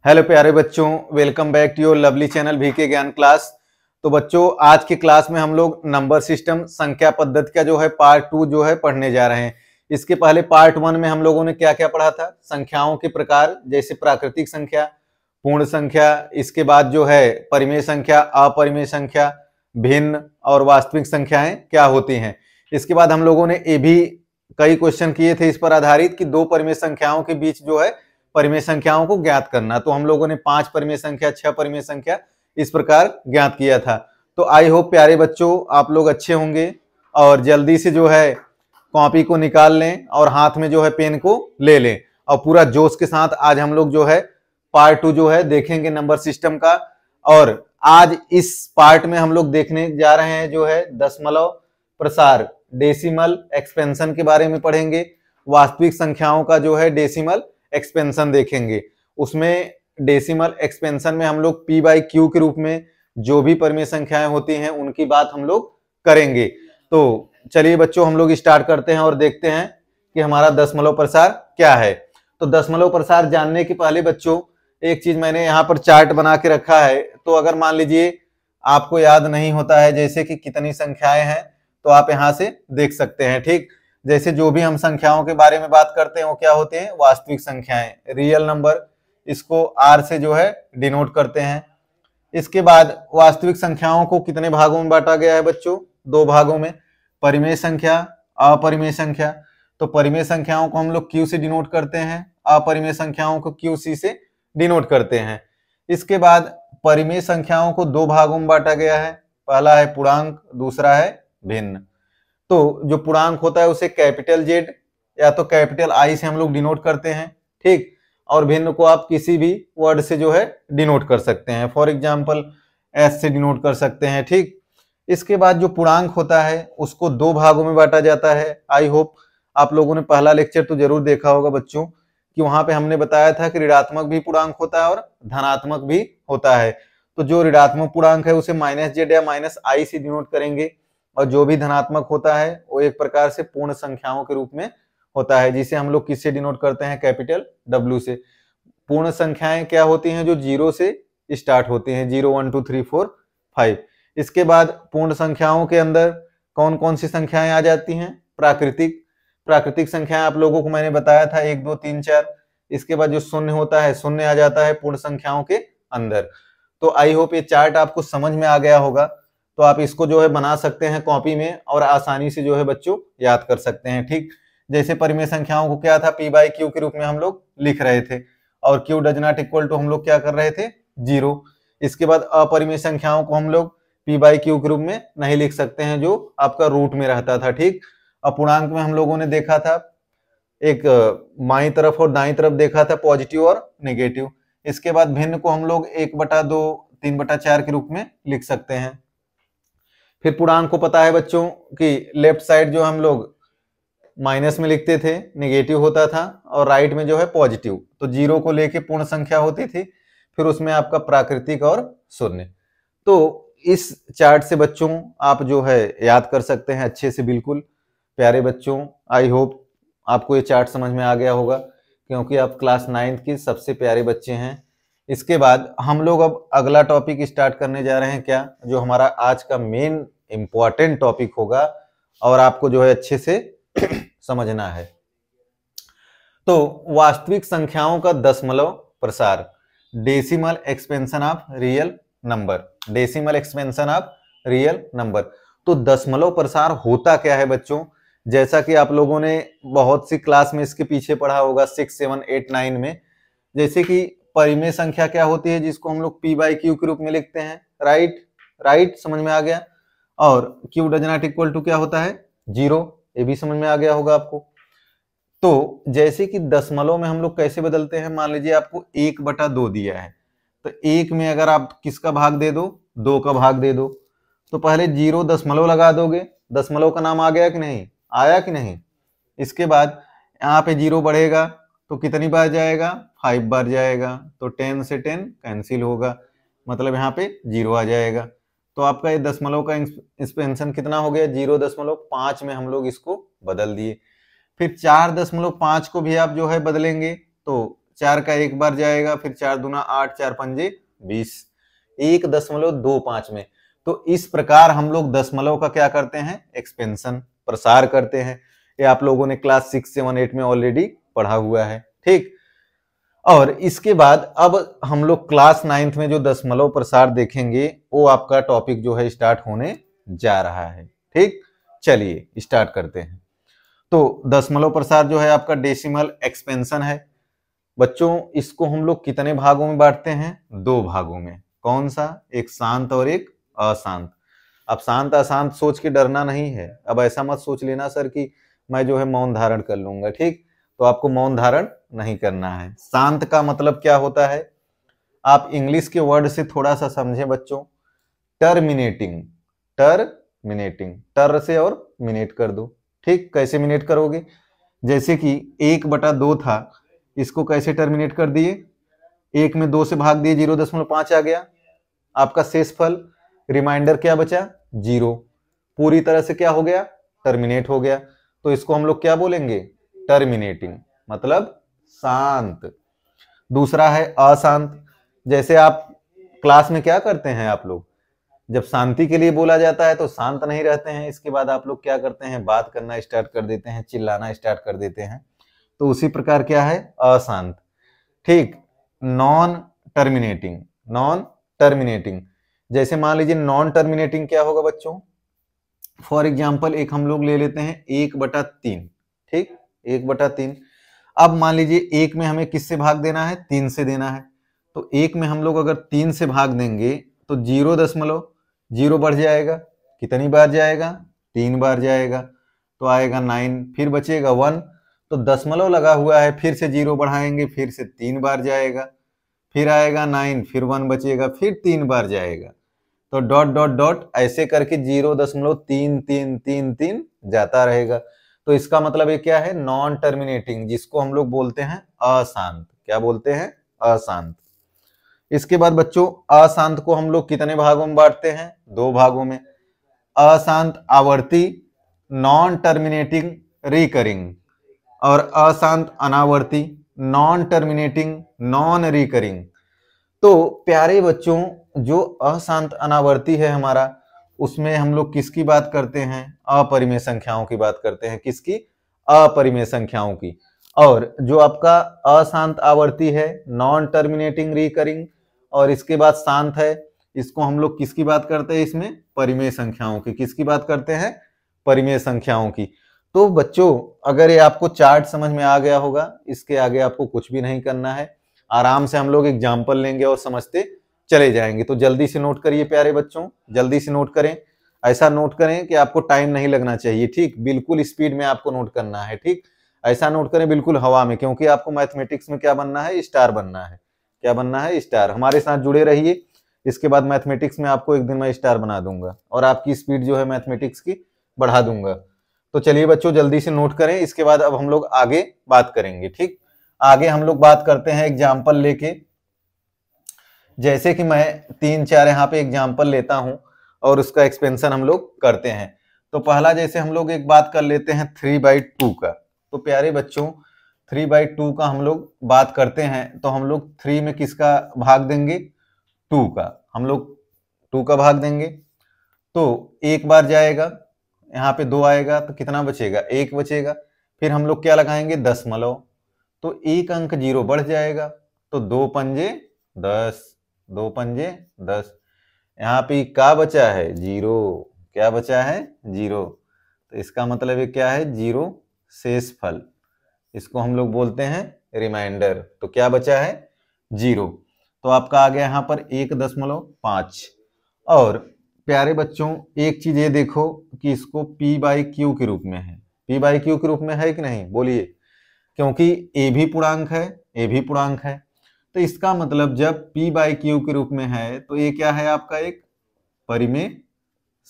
Hello प्यारे बच्चों, welcome back to your lovely channel VK Gyan class. तो बच्चों, आज की क्लास में हम लोग नंबर सिस्टम संख्या पद्धति का जो है पार्ट 2 जो है पढ़ने जा रहे हैं। इसके पहले पार्ट 1 में हम लोगों ने क्या क्या पढ़ा था? संख्याओं के प्रकार, जैसे प्राकृतिक संख्या, पूर्ण संख्या, इसके बाद जो है परिमेय संख्या, अपरिमेय संख्या, भिन्न और वास्तविक संख्याएं क्या होती हैं। इसके बाद हम लोगों ने ये भी कई क्वेश्चन किए थे इस पर आधारित कि दो परिमेय संख्याओं के बीच जो है परिमेय संख्याओं को ज्ञात करना। तो हम लोगों ने 5 परिमेय संख्या, 6 परिमेय संख्या इस प्रकार ज्ञात किया था। तो आई होप प्यारे बच्चों आप लोग अच्छे होंगे और जल्दी से जो है कॉपी को निकाल लें और हाथ में जो है पेन को ले लें और पूरा जोश के साथ आज हम लोग जो है पार्ट 2 जो है देखेंगे नंबर सिस्टम का। और आज इस पार्ट में हम लोग देखने जा रहे हैं जो है दशमलव प्रसार, डेसिमल एक्सपेंशन के बारे में पढ़ेंगे। वास्तविक संख्याओं का जो है डेसिमल एक्सपेंशन देखेंगे। उसमें डेसिमल एक्सपेंशन में हम लोग पी बाई क्यू के रूप में जो भी परिमेय संख्याएं होती हैं उनकी बात हम लोग करेंगे। तो चलिए बच्चों, हम लोग स्टार्ट करते हैं और देखते हैं कि हमारा दशमलव प्रसार क्या है। तो दशमलव प्रसार जानने के पहले बच्चों एक चीज मैंने यहाँ पर चार्ट बना के रखा है। तो अगर मान लीजिए आपको याद नहीं होता है जैसे कि कितनी संख्याएं हैं, तो आप यहाँ से देख सकते हैं। ठीक, जैसे जो भी हम संख्याओं के बारे में बात करते हैं वो क्या होते हैं? वास्तविक संख्याएं, रियल नंबर, इसको आर से जो है डिनोट करते हैं। इसके बाद वास्तविक संख्याओं को कितने भागों में बांटा गया है बच्चों? 2 भागों में, परिमेय संख्या, अपरिमेय संख्या। तो परिमेय संख्याओं को हम लोग क्यू से डिनोट करते हैं, अपरिमेय संख्याओं को क्यू सी से डिनोट करते हैं। इसके बाद परिमेय संख्याओं को 2 भागों में बांटा गया है, पहला है पूर्णांक, दूसरा है भिन्न। तो जो पूर्णांक होता है उसे कैपिटल जेड या तो कैपिटल आई से हम लोग डिनोट करते हैं। ठीक, और भिन्न को आप किसी भी वर्ड से जो है डिनोट कर सकते हैं, फॉर एग्जांपल एस से डिनोट कर सकते हैं। ठीक, इसके बाद जो पूर्णांक होता है उसको 2 भागों में बांटा जाता है। आई होप आप लोगों ने पहला लेक्चर तो जरूर देखा होगा बच्चों कि वहां पे हमने बताया था कि ऋणात्मक भी पूर्णांक होता है और धनात्मक भी होता है। तो जो ऋणात्मक पूर्णांक है उसे माइनस जेड या माइनस आई से डिनोट करेंगे और जो भी धनात्मक होता है वो एक प्रकार से पूर्ण संख्याओं के रूप में होता है, जिसे हम लोग किससे डिनोट करते हैं? कैपिटल डब्ल्यू से। पूर्ण संख्याएं क्या होती हैं? जो 0 से स्टार्ट होती हैं, 0 1 2 3 4 5। इसके बाद पूर्ण संख्याओं के अंदर कौन कौन सी संख्याएं आ जाती हैं? प्राकृतिक संख्याएं आप लोगों को मैंने बताया था 1 2 3 4। इसके बाद जो शून्य होता है, शून्य आ जाता है पूर्ण संख्याओं के अंदर। तो आई होप ये चार्ट आपको समझ में आ गया होगा। तो आप इसको जो है बना सकते हैं कॉपी में और आसानी से जो है बच्चों याद कर सकते हैं। ठीक, जैसे परिमेय संख्याओं को क्या था? पी बाई क्यू के रूप में हम लोग लिख रहे थे और Q does not equal to हम लोग क्या कर रहे थे? 0। इसके बाद अपरिमेय संख्याओं को हम लोग पी बाई क्यू के रूप में नहीं लिख सकते हैं, जो आपका रूट में रहता था। ठीक, अपूर्णांक में हम लोगों ने देखा था एक बाईं तरफ और दाईं तरफ देखा था, पॉजिटिव और नेगेटिव। इसके बाद भिन्न को हम लोग 1/2 3/4 के रूप में लिख सकते हैं। फिर पूर्णांक को पता है बच्चों कि लेफ्ट साइड जो हम लोग माइनस में लिखते थे, नेगेटिव होता था, और राइट में जो है पॉजिटिव। तो 0 को लेके पूर्ण संख्या होती थी, फिर उसमें आपका प्राकृतिक और शून्य। तो इस चार्ट से बच्चों आप जो है याद कर सकते हैं अच्छे से। बिल्कुल प्यारे बच्चों, आई होप आपको ये चार्ट समझ में आ गया होगा क्योंकि आप क्लास 9th के सबसे प्यारे बच्चे हैं। इसके बाद हम लोग अब अगला टॉपिक स्टार्ट करने जा रहे हैं, क्या? जो हमारा आज का मेन इंपॉर्टेंट टॉपिक होगा और आपको जो है अच्छे से समझना है। तो वास्तविक संख्याओं का दशमलव प्रसार, decimal expansion of real number, decimal expansion of real number. तो दशमलव प्रसार होता क्या है बच्चों? जैसा कि आप लोगों ने बहुत सी क्लास में इसके पीछे पढ़ा होगा 6 7 8 9 में, जैसे कि परिमेय संख्या क्या होती है जिसको हम लोग पी बाई क्यू के रूप में लिखते हैं। राइट, समझ में आ गया। और Q does not equal to क्या होता है? 0। ये भी समझ में आ गया होगा आपको। तो जैसे कि दशमलव में हम लोग कैसे बदलते हैं? मान लीजिए आपको 1/2 दिया है, तो 1 में अगर आप किसका भाग दे दो? 2 का भाग दे दो। तो पहले 0 दशमलव लगा दोगे, दशमलव का नाम आ गया कि नहीं? आया कि नहीं? इसके बाद यहाँ पे 0 बढ़ेगा तो कितनी बार जाएगा? 5 बार जाएगा। तो 10 से 10 कैंसिल होगा, मतलब यहाँ पे 0 आ जाएगा। तो आपका ये दशमलव का एक्सपेंशन कितना हो गया? 0.5 में हम लोग इसको बदल दिए। फिर 4.5 को भी आप जो है बदलेंगे तो 4 का एक बार जाएगा, फिर 4 दूना 8, 4 पंजे 20, 1.25 में। तो इस प्रकार हम लोग दशमलव का क्या करते हैं, एक्सपेंशन, प्रसार करते हैं। ये आप लोगों ने क्लास 6, 7, 8 में ऑलरेडी पढ़ा हुआ है, ठीक। और इसके बाद अब हम लोग क्लास 9th में जो दशमलव प्रसार देखेंगे वो आपका टॉपिक जो है स्टार्ट होने जा रहा है, ठीक। चलिए स्टार्ट करते हैं। तो दशमलव प्रसार जो है आपका डेसिमल एक्सपेंशन है बच्चों। इसको हम लोग कितने भागों में बांटते हैं, 2 भागों में। कौन सा, एक शांत और एक अशांत। अब शांत अशांत सोच के डरना नहीं है। अब ऐसा मत सोच लेना सर कि मैं जो है मौन धारण कर लूंगा, ठीक। तो आपको मौन धारण नहीं करना है। शांत का मतलब क्या होता है, आप इंग्लिश के वर्ड से थोड़ा सा समझे बच्चों। टर्मिनेटिंग, टर्मिनेटिंग, टर से और मिनेट कर दो, ठीक। कैसे मिनेट करोगे, जैसे कि 1/2 था, इसको कैसे टर्मिनेट कर दिए, 1 में 2 से भाग दिए, 0.5 आ गया। आपका शेषफल रिमाइंडर क्या बचा, 0। पूरी तरह से क्या हो गया, टर्मिनेट हो गया। तो इसको हम लोग क्या बोलेंगे, टर्मिनेटिंग, मतलब शांत। दूसरा है अशांत। जैसे आप क्लास में क्या करते हैं, आप लोग जब शांति के लिए बोला जाता है तो शांत नहीं रहते हैं, इसके बाद आप लोग क्या करते हैं, बात करना स्टार्ट कर देते हैं, चिल्लाना स्टार्ट कर देते हैं। तो उसी प्रकार क्या है, अशांत, ठीक। Non terminating, non terminating. जैसे मान लीजिए नॉन टर्मिनेटिंग क्या होगा बच्चों, फॉर एग्जाम्पल एक हम लोग ले लेते हैं 1/3, ठीक, 1/3। अब मान लीजिए 1 में हमें किससे भाग देना है, 3 से देना है। तो 1 में हम लोग अगर 3 से भाग देंगे तो 0.0 बढ़ जाएगा, कितनी बार जाएगा, 3 बार जाएगा, तो आएगा 9, फिर बचेगा 1। तो दशमलव लगा हुआ है, फिर से 0 बढ़ाएंगे, फिर से 3 बार जाएगा, फिर आएगा 9, फिर 1 बचेगा, फिर 3 बार जाएगा। तो डॉट डॉट डॉट ऐसे करके 0.33333 जाता रहेगा। तो इसका मतलब ये क्या है, नॉन टर्मिनेटिंग, जिसको हम लोग बोलते हैं अशांत। क्या बोलते हैं, अशांत। इसके बाद बच्चों अशांत को हम लोग कितने भागों में बांटते हैं, 2 भागों में। अशांत आवर्ती, नॉन टर्मिनेटिंग रिकरिंग, और अशांत अनावर्ती, नॉन टर्मिनेटिंग नॉन रिकरिंग। तो प्यारे बच्चों जो अशांत अनावर्ती है हमारा, उसमें हम लोग किसकी बात करते हैं, अपरिमेय संख्याओं की बात करते हैं। किसकी, अपरिमेय संख्याओं की। और जो आपका अशांत आवर्ती है, नॉन टर्मिनेटिंग रिकरिंग, और इसके बाद शांत है, इसको हम लोग किसकी बात करते हैं, इसमें परिमेय संख्याओं की। किसकी बात करते हैं, परिमेय संख्याओं की। तो बच्चों अगर ये आपको चार्ट समझ में आ गया होगा, इसके आगे आपको कुछ भी नहीं करना है, आराम से हम लोग एग्जाम्पल लेंगे और समझते चले जाएंगे। तो जल्दी से नोट करिए प्यारे बच्चों, जल्दी से नोट करें। ऐसा नोट करें कि आपको टाइम नहीं लगना चाहिए, ठीक। बिल्कुल स्पीड में आपको नोट करना है, ठीक। ऐसा नोट करें बिल्कुल हवा में, क्योंकि आपको मैथमेटिक्स में क्या बनना है, स्टार बनना है। क्या बनना है, स्टार। हमारे साथ जुड़े रहिए, इसके बाद मैथमेटिक्स में आपको एक दिन मैं स्टार बना दूंगा और आपकी स्पीड जो है मैथमेटिक्स की बढ़ा दूंगा। तो चलिए बच्चों जल्दी से नोट करें, इसके बाद अब हम लोग आगे बात करेंगे, ठीक। आगे हम लोग बात करते हैं एग्जाम्पल लेके। जैसे कि मैं 3-4 यहाँ पे एग्जाम्पल लेता हूं और उसका एक्सपेंशन हम लोग करते हैं। तो पहला जैसे हम लोग एक बात कर लेते हैं 3/2 का। तो प्यारे बच्चों 3/2 का हम लोग बात करते हैं, तो हम लोग 3 में किसका भाग देंगे, 2 का। हम लोग 2 का भाग देंगे, तो एक बार जाएगा, यहाँ पे 2 आएगा, तो कितना बचेगा, 1 बचेगा। फिर हम लोग क्या लगाएंगे, दशमलव, तो 1 अंक 0 बढ़ जाएगा, तो 2 पंजे 10, 2 पंजे 10। यहाँ पे क्या बचा है, 0। क्या बचा है, 0। तो इसका मतलब ये क्या है, 0 शेषफल। इसको हम लोग बोलते हैं रिमाइंडर। तो क्या बचा है, 0। तो आपका आ गया यहाँ पर 1.5। और प्यारे बच्चों एक चीज ये देखो कि इसको P/Q के रूप में है। P/Q के रूप में है कि नहीं, बोलिए। क्योंकि ए भी पूर्णांक है, ए भी पूर्णांक है, तो इसका मतलब जब P/Q के रूप में है तो ये क्या है, आपका एक परिमेय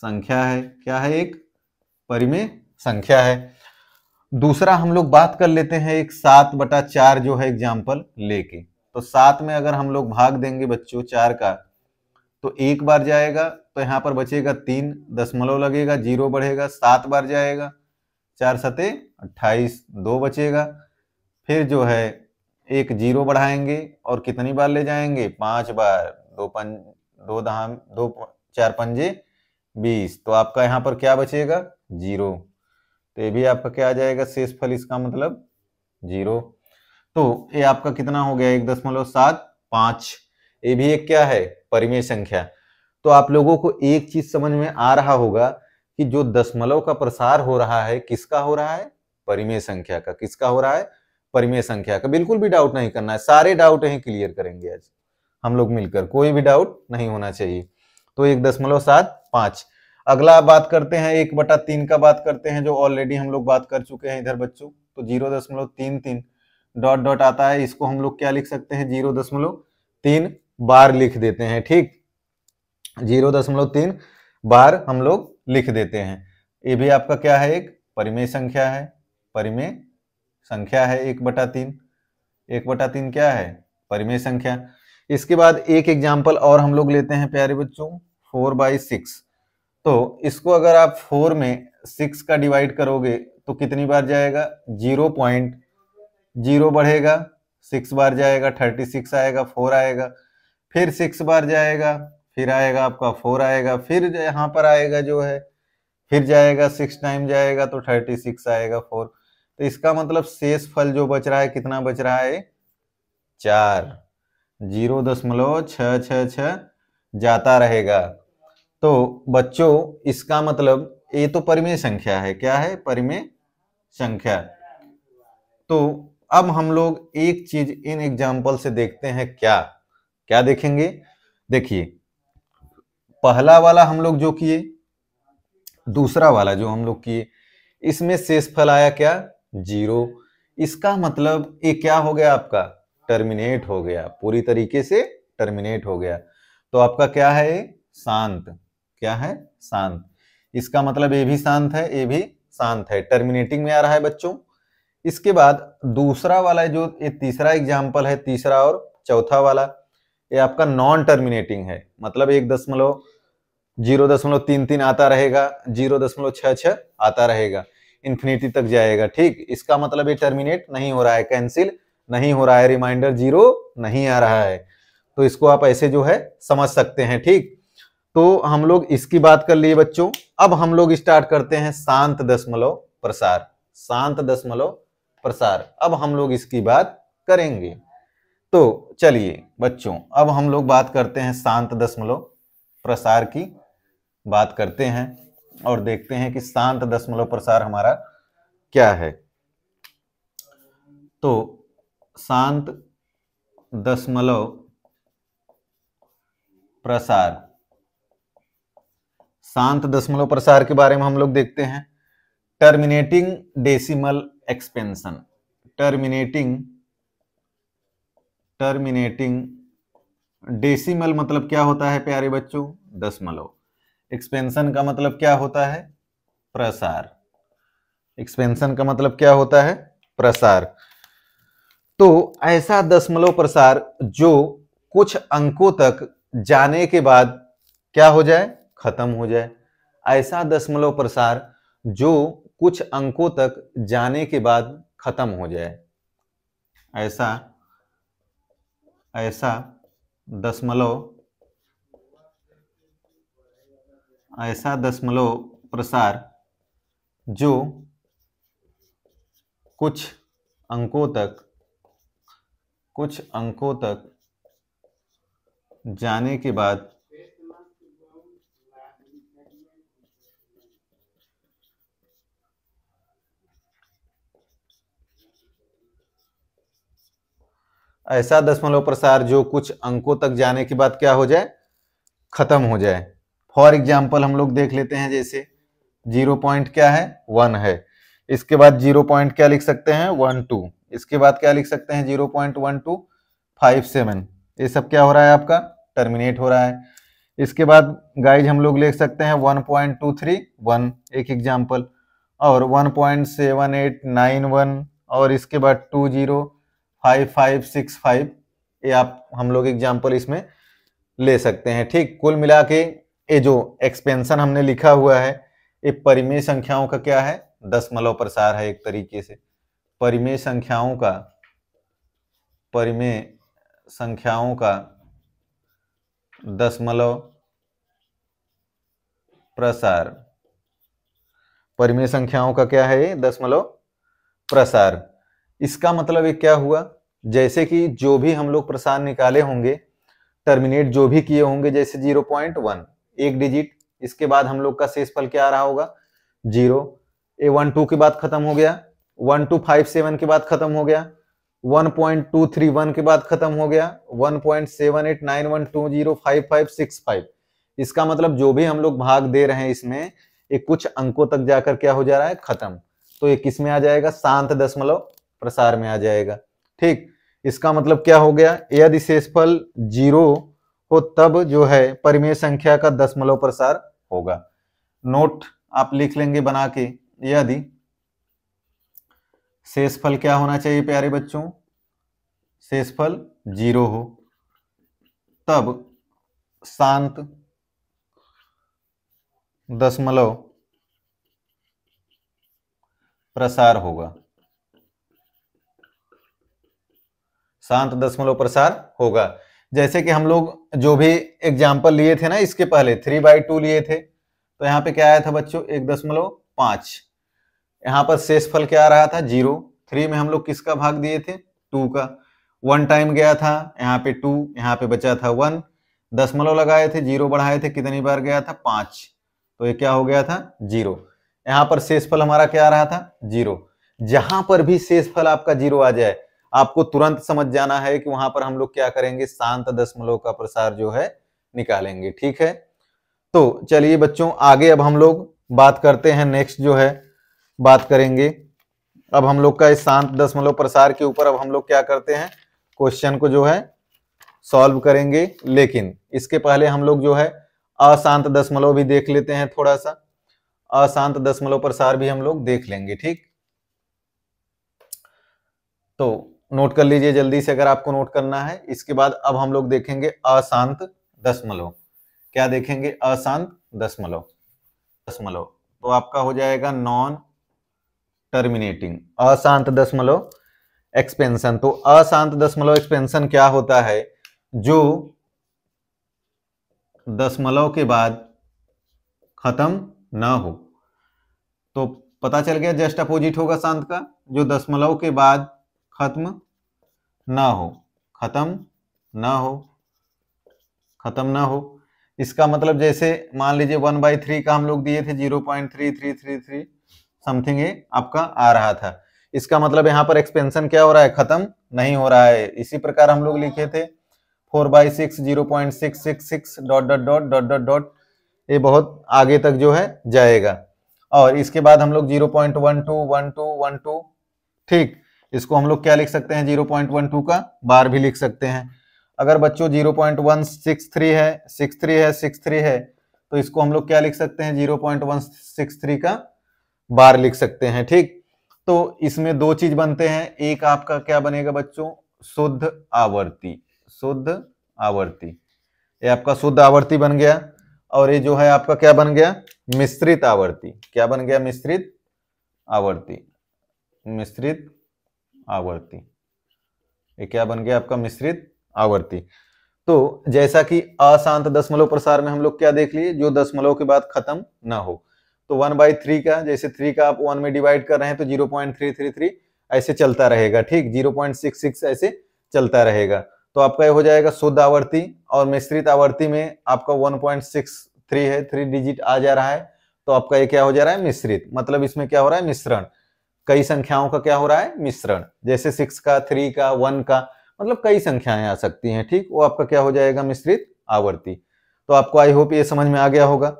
संख्या है। क्या है, एक परिमेय संख्या है। दूसरा हम लोग बात कर लेते हैं एक 7/4 जो है एग्जाम्पल लेके। तो 7 में अगर हम लोग भाग देंगे बच्चों 4 का, तो 1 बार जाएगा, तो यहाँ पर बचेगा 3, दशमलव लगेगा, 0 बढ़ेगा, 7 बार जाएगा, 4 सते 28, 2 बचेगा। फिर जो है एक जीरो बढ़ाएंगे और कितनी बार ले जाएंगे, 5 बार, दो 4 पंजे 20, तो आपका यहाँ पर क्या बचेगा, जीरो। तो ये भी आपका क्या आ जाएगा, शेषफल इसका मतलब जीरो। तो ये आपका कितना हो गया, 1.75। ये भी एक क्या है, परिमेय संख्या। तो आप लोगों को एक चीज समझ में आ रहा होगा कि जो दशमलव का प्रसार हो रहा है, किसका हो रहा है, परिमेय संख्या का। किसका हो रहा है, परिमेय संख्या का। बिल्कुल भी डाउट नहीं करना है, सारे डाउट यही क्लियर करेंगे आज हम लोग मिलकर, कोई भी डाउट नहीं होना चाहिए। तो 1.75। अगला बात करते हैं 1/3 का, बात करते हैं जो ऑलरेडी हम लोग बात कर चुके हैं इधर बच्चों। तो 0.33 डॉट डॉट आता है, इसको हम लोग क्या लिख सकते हैं, 0.3 बार लिख देते हैं। ठीक, 0.3 बार हम लोग लिख देते हैं। ये भी आपका क्या है, एक परिमेय संख्या है। परिमेय संख्या है 1/3। 1/3 क्या है, परिमेय संख्या। इसके बाद एक एग्जाम्पल और हम लोग लेते हैं प्यारे बच्चों, 4/6। तो इसको अगर आप 4 में 6 का डिवाइड करोगे तो कितनी बार जाएगा, 0.0 बढ़ेगा, 6 बार जाएगा, 36 आएगा, 4 आएगा, फिर 6 बार जाएगा, फिर आएगा आपका 4 आएगा, फिर यहाँ पर आएगा जो है, फिर जाएगा 6 टाइम जाएगा तो 36 आएगा, 4। तो इसका मतलब शेष फल जो बच रहा है, कितना बच रहा है, 4। 0.666 जाता रहेगा। तो बच्चों इसका मतलब ये तो परिमेय संख्या है, क्या है, परिमेय संख्या। तो अब हम लोग एक चीज इन एग्जाम्पल से देखते हैं, क्या क्या देखेंगे। देखिए पहला वाला हम लोग जो किए, दूसरा वाला जो हम लोग किए, इसमें शेषफल आया क्या, 0। इसका मतलब ये क्या हो गया, आपका टर्मिनेट हो गया, पूरी तरीके से टर्मिनेट हो गया। तो आपका क्या है, शांत। क्या है, शांत। इसका मतलब ये भी शांत है, ये भी शांत है, टर्मिनेटिंग में आ रहा है बच्चों। इसके बाद दूसरा वाला जो ये तीसरा एग्जाम्पल है, तीसरा और चौथा वाला, ये आपका नॉन टर्मिनेटिंग है। मतलब 0.33 आता रहेगा, 0.66 आता रहेगा, इन्फिनिटी तक जाएगा। ठीक, इसका मतलब ये टर्मिनेट नहीं हो रहा है, कैंसिल नहीं हो रहा है, रिमाइंडर 0 नहीं आ रहा है। तो इसको आप ऐसे जो है समझ सकते हैं। ठीक, तो हम लोग इसकी बात कर लिए बच्चों। अब हम लोग स्टार्ट करते हैं शांत दशमलव प्रसार। शांत दशमलव प्रसार, अब हम लोग इसकी बात करेंगे। तो चलिए बच्चों, अब हम लोग बात करते हैं शांत दशमलव प्रसार की, बात करते हैं और देखते हैं कि शांत दशमलव प्रसार हमारा क्या है। तो शांत दशमलव प्रसार, शांत दशमलव प्रसार के बारे में हम लोग देखते हैं। Terminating decimal expansion. Terminating decimal मतलब क्या होता है प्यारे बच्चों, दशमलव। एक्सपेंशन का मतलब क्या होता है, प्रसार। एक्सपेंशन का मतलब क्या होता है, प्रसार। तो ऐसा दशमलव प्रसार जो कुछ अंकों तक जाने के बाद क्या हो जाए, खत्म हो जाए। ऐसा दशमलव प्रसार जो कुछ अंकों तक जाने के बाद खत्म हो जाए। ऐसा दशमलव प्रसार जो कुछ अंकों तक जाने के बाद ऐसा दशमलव प्रसार जो कुछ अंकों तक जाने के बाद क्या हो जाए, खत्म हो जाए। फॉर एग्जाम्पल हम लोग देख लेते हैं, जैसे 0 पॉइंट क्या है, 1 है। इसके बाद 0 पॉइंट क्या लिख सकते हैं, 12। इसके बाद क्या लिख सकते हैं, 0.1257। ये सब क्या हो रहा है, आपका टर्मिनेट हो रहा है। इसके बाद गाइज हम लोग लिख सकते हैं 1.231, एक एग्जाम्पल, और 1.7891, और इसके बाद 205565। ये आप हम लोग एग्जाम्पल इसमें ले सकते हैं। ठीक, कुल मिला के ये जो एक्सपेंशन हमने लिखा हुआ है, ये परिमेय संख्याओं का क्या है, दशमलव प्रसार है। एक तरीके से परिमेय संख्याओं का परिमेय संख्याओं का दशमलव प्रसार। परिमेय संख्याओं का क्या है? दशमलव प्रसार। इसका मतलब ये क्या हुआ, जैसे कि जो भी हम लोग प्रसार निकाले होंगे, टर्मिनेट जो भी किए होंगे, जैसे 0.1 एक डिजिट, इसके बाद हम लोग का शेषफल क्या आ रहा होगा? 0। ये 1-2 के बाद खत्म हो गया, 1257 के बाद खत्म हो गया, 1231 के बाद खत्म हो गया, 1.7891205565। इसका मतलब जो भी हम लोग भाग दे रहे हैं इसमें, ये कुछ अंकों तक जाकर क्या हो जा रहा है? खत्म। तो ये किस में आ जाएगा? शांत दशमलव प्रसार में आ जाएगा। ठीक, इसका मतलब क्या हो गया? यदि शेषफल 0 हो तब जो है परिमेय संख्या का दशमलव प्रसार होगा। नोट आप लिख लेंगे बना के, यदि शेषफल क्या होना चाहिए प्यारे बच्चों? शेषफल 0 हो तब शांत दशमलव प्रसार होगा। शांत दशमलव प्रसार होगा। जैसे कि हम लोग जो भी एग्जाम्पल लिए थे ना, इसके पहले 3/2 लिए थे, तो यहाँ पे क्या आया था बच्चों? 1.5। यहाँ पर शेषफल क्या आ रहा था? 0। 3 में हम लोग किसका भाग दिए थे? 2 का। 1 टाइम गया था, यहाँ पे 2, यहाँ पे बचा था 1। दशमलव लगाए थे, 0 बढ़ाए थे, कितनी बार गया था? 5। तो ये क्या हो गया था? 0। यहाँ पर शेषफल हमारा क्या आ रहा था? 0। जहां पर भी शेषफल आपका 0 आ जाए, आपको तुरंत समझ जाना है कि वहां पर हम लोग क्या करेंगे? शांत दशमलव का प्रसार जो है निकालेंगे। ठीक है, तो चलिए बच्चों आगे अब हम लोग बात करते हैं। नेक्स्ट जो है बात करेंगे अब हम लोग का इस शांत दशमलव प्रसार के ऊपर। अब हम लोग क्या करते हैं? क्वेश्चन को जो है सॉल्व करेंगे, लेकिन इसके पहले हम लोग जो है अशांत दशमलव भी देख लेते हैं। थोड़ा सा अशांत दशमलव प्रसार भी हम लोग देख लेंगे। ठीक, तो नोट कर लीजिए जल्दी से अगर आपको नोट करना है। इसके बाद अब हम लोग देखेंगे अशांत दशमलव। क्या देखेंगे? अशांत दशमलव। तो आपका हो जाएगा नॉन टर्मिनेटिंग अशांत दशमलव एक्सपेंशन। तो अशांत दशमलव एक्सपेंशन क्या होता है? जो दशमलव के बाद खत्म ना हो। तो पता चल गया, जस्ट अपोजिट होगा शांत का, जो दशमलव के बाद खत्म ना हो। खत्म ना हो, खत्म ना हो। इसका मतलब जैसे मान लीजिए 1/3 का हम लोग दिए थे 0.3333 समथिंग, ये आपका आ रहा था। इसका मतलब यहाँ पर एक्सपेंशन क्या हो रहा है? खत्म नहीं हो रहा है। इसी प्रकार हम लोग लिखे थे 4/6 0.666 ... ये बहुत आगे तक जो है जाएगा। और इसके बाद हम लोग 0.12 ठीक, इसको हम लोग क्या लिख सकते हैं? 0.12 का बार भी लिख सकते हैं। अगर बच्चों 0.163 है, 63 है, तो इसको हम लोग क्या लिख सकते हैं? 0.163 का बार लिख सकते हैं। ठीक, तो इसमें दो चीज बनते हैं। एक आपका क्या बनेगा बच्चों? शुद्ध आवर्ती। शुद्ध आवर्ती, ये आपका शुद्ध आवर्ती बन गया। और ये जो है आपका क्या बन गया? मिश्रित आवर्ती। क्या बन गया? मिश्रित आवर्ती। मिश्रित आवर्ती, ये क्या बन गया आपका? मिश्रित आवर्ती। तो जैसा कि अशांत दशमलव प्रसार में हम लोग क्या देख लिए? जो दशमलव के बाद खत्म ना हो। तो 1/3 का, जैसे 3 का आप 1 में डिवाइड कर रहे हैं तो 0.333 ऐसे चलता रहेगा। ठीक, 0.66 ऐसे चलता रहेगा। तो आपका ये हो जाएगा शुद्ध आवर्ती। और मिश्रित आवर्ती में आपका 1.63 है, 3 डिजिट आ जा रहा है, तो आपका ये क्या हो जा रहा है? मिश्रित। मतलब इसमें क्या हो रहा है? मिश्रण। कई संख्याओं का क्या हो रहा है? मिश्रण। जैसे 6 का, 3 का, 1 का, मतलब कई संख्याएं आ सकती हैं। ठीक, वो आपका क्या हो जाएगा? मिश्रित आवर्ती। तो आपको आई होप ये समझ में आ गया होगा।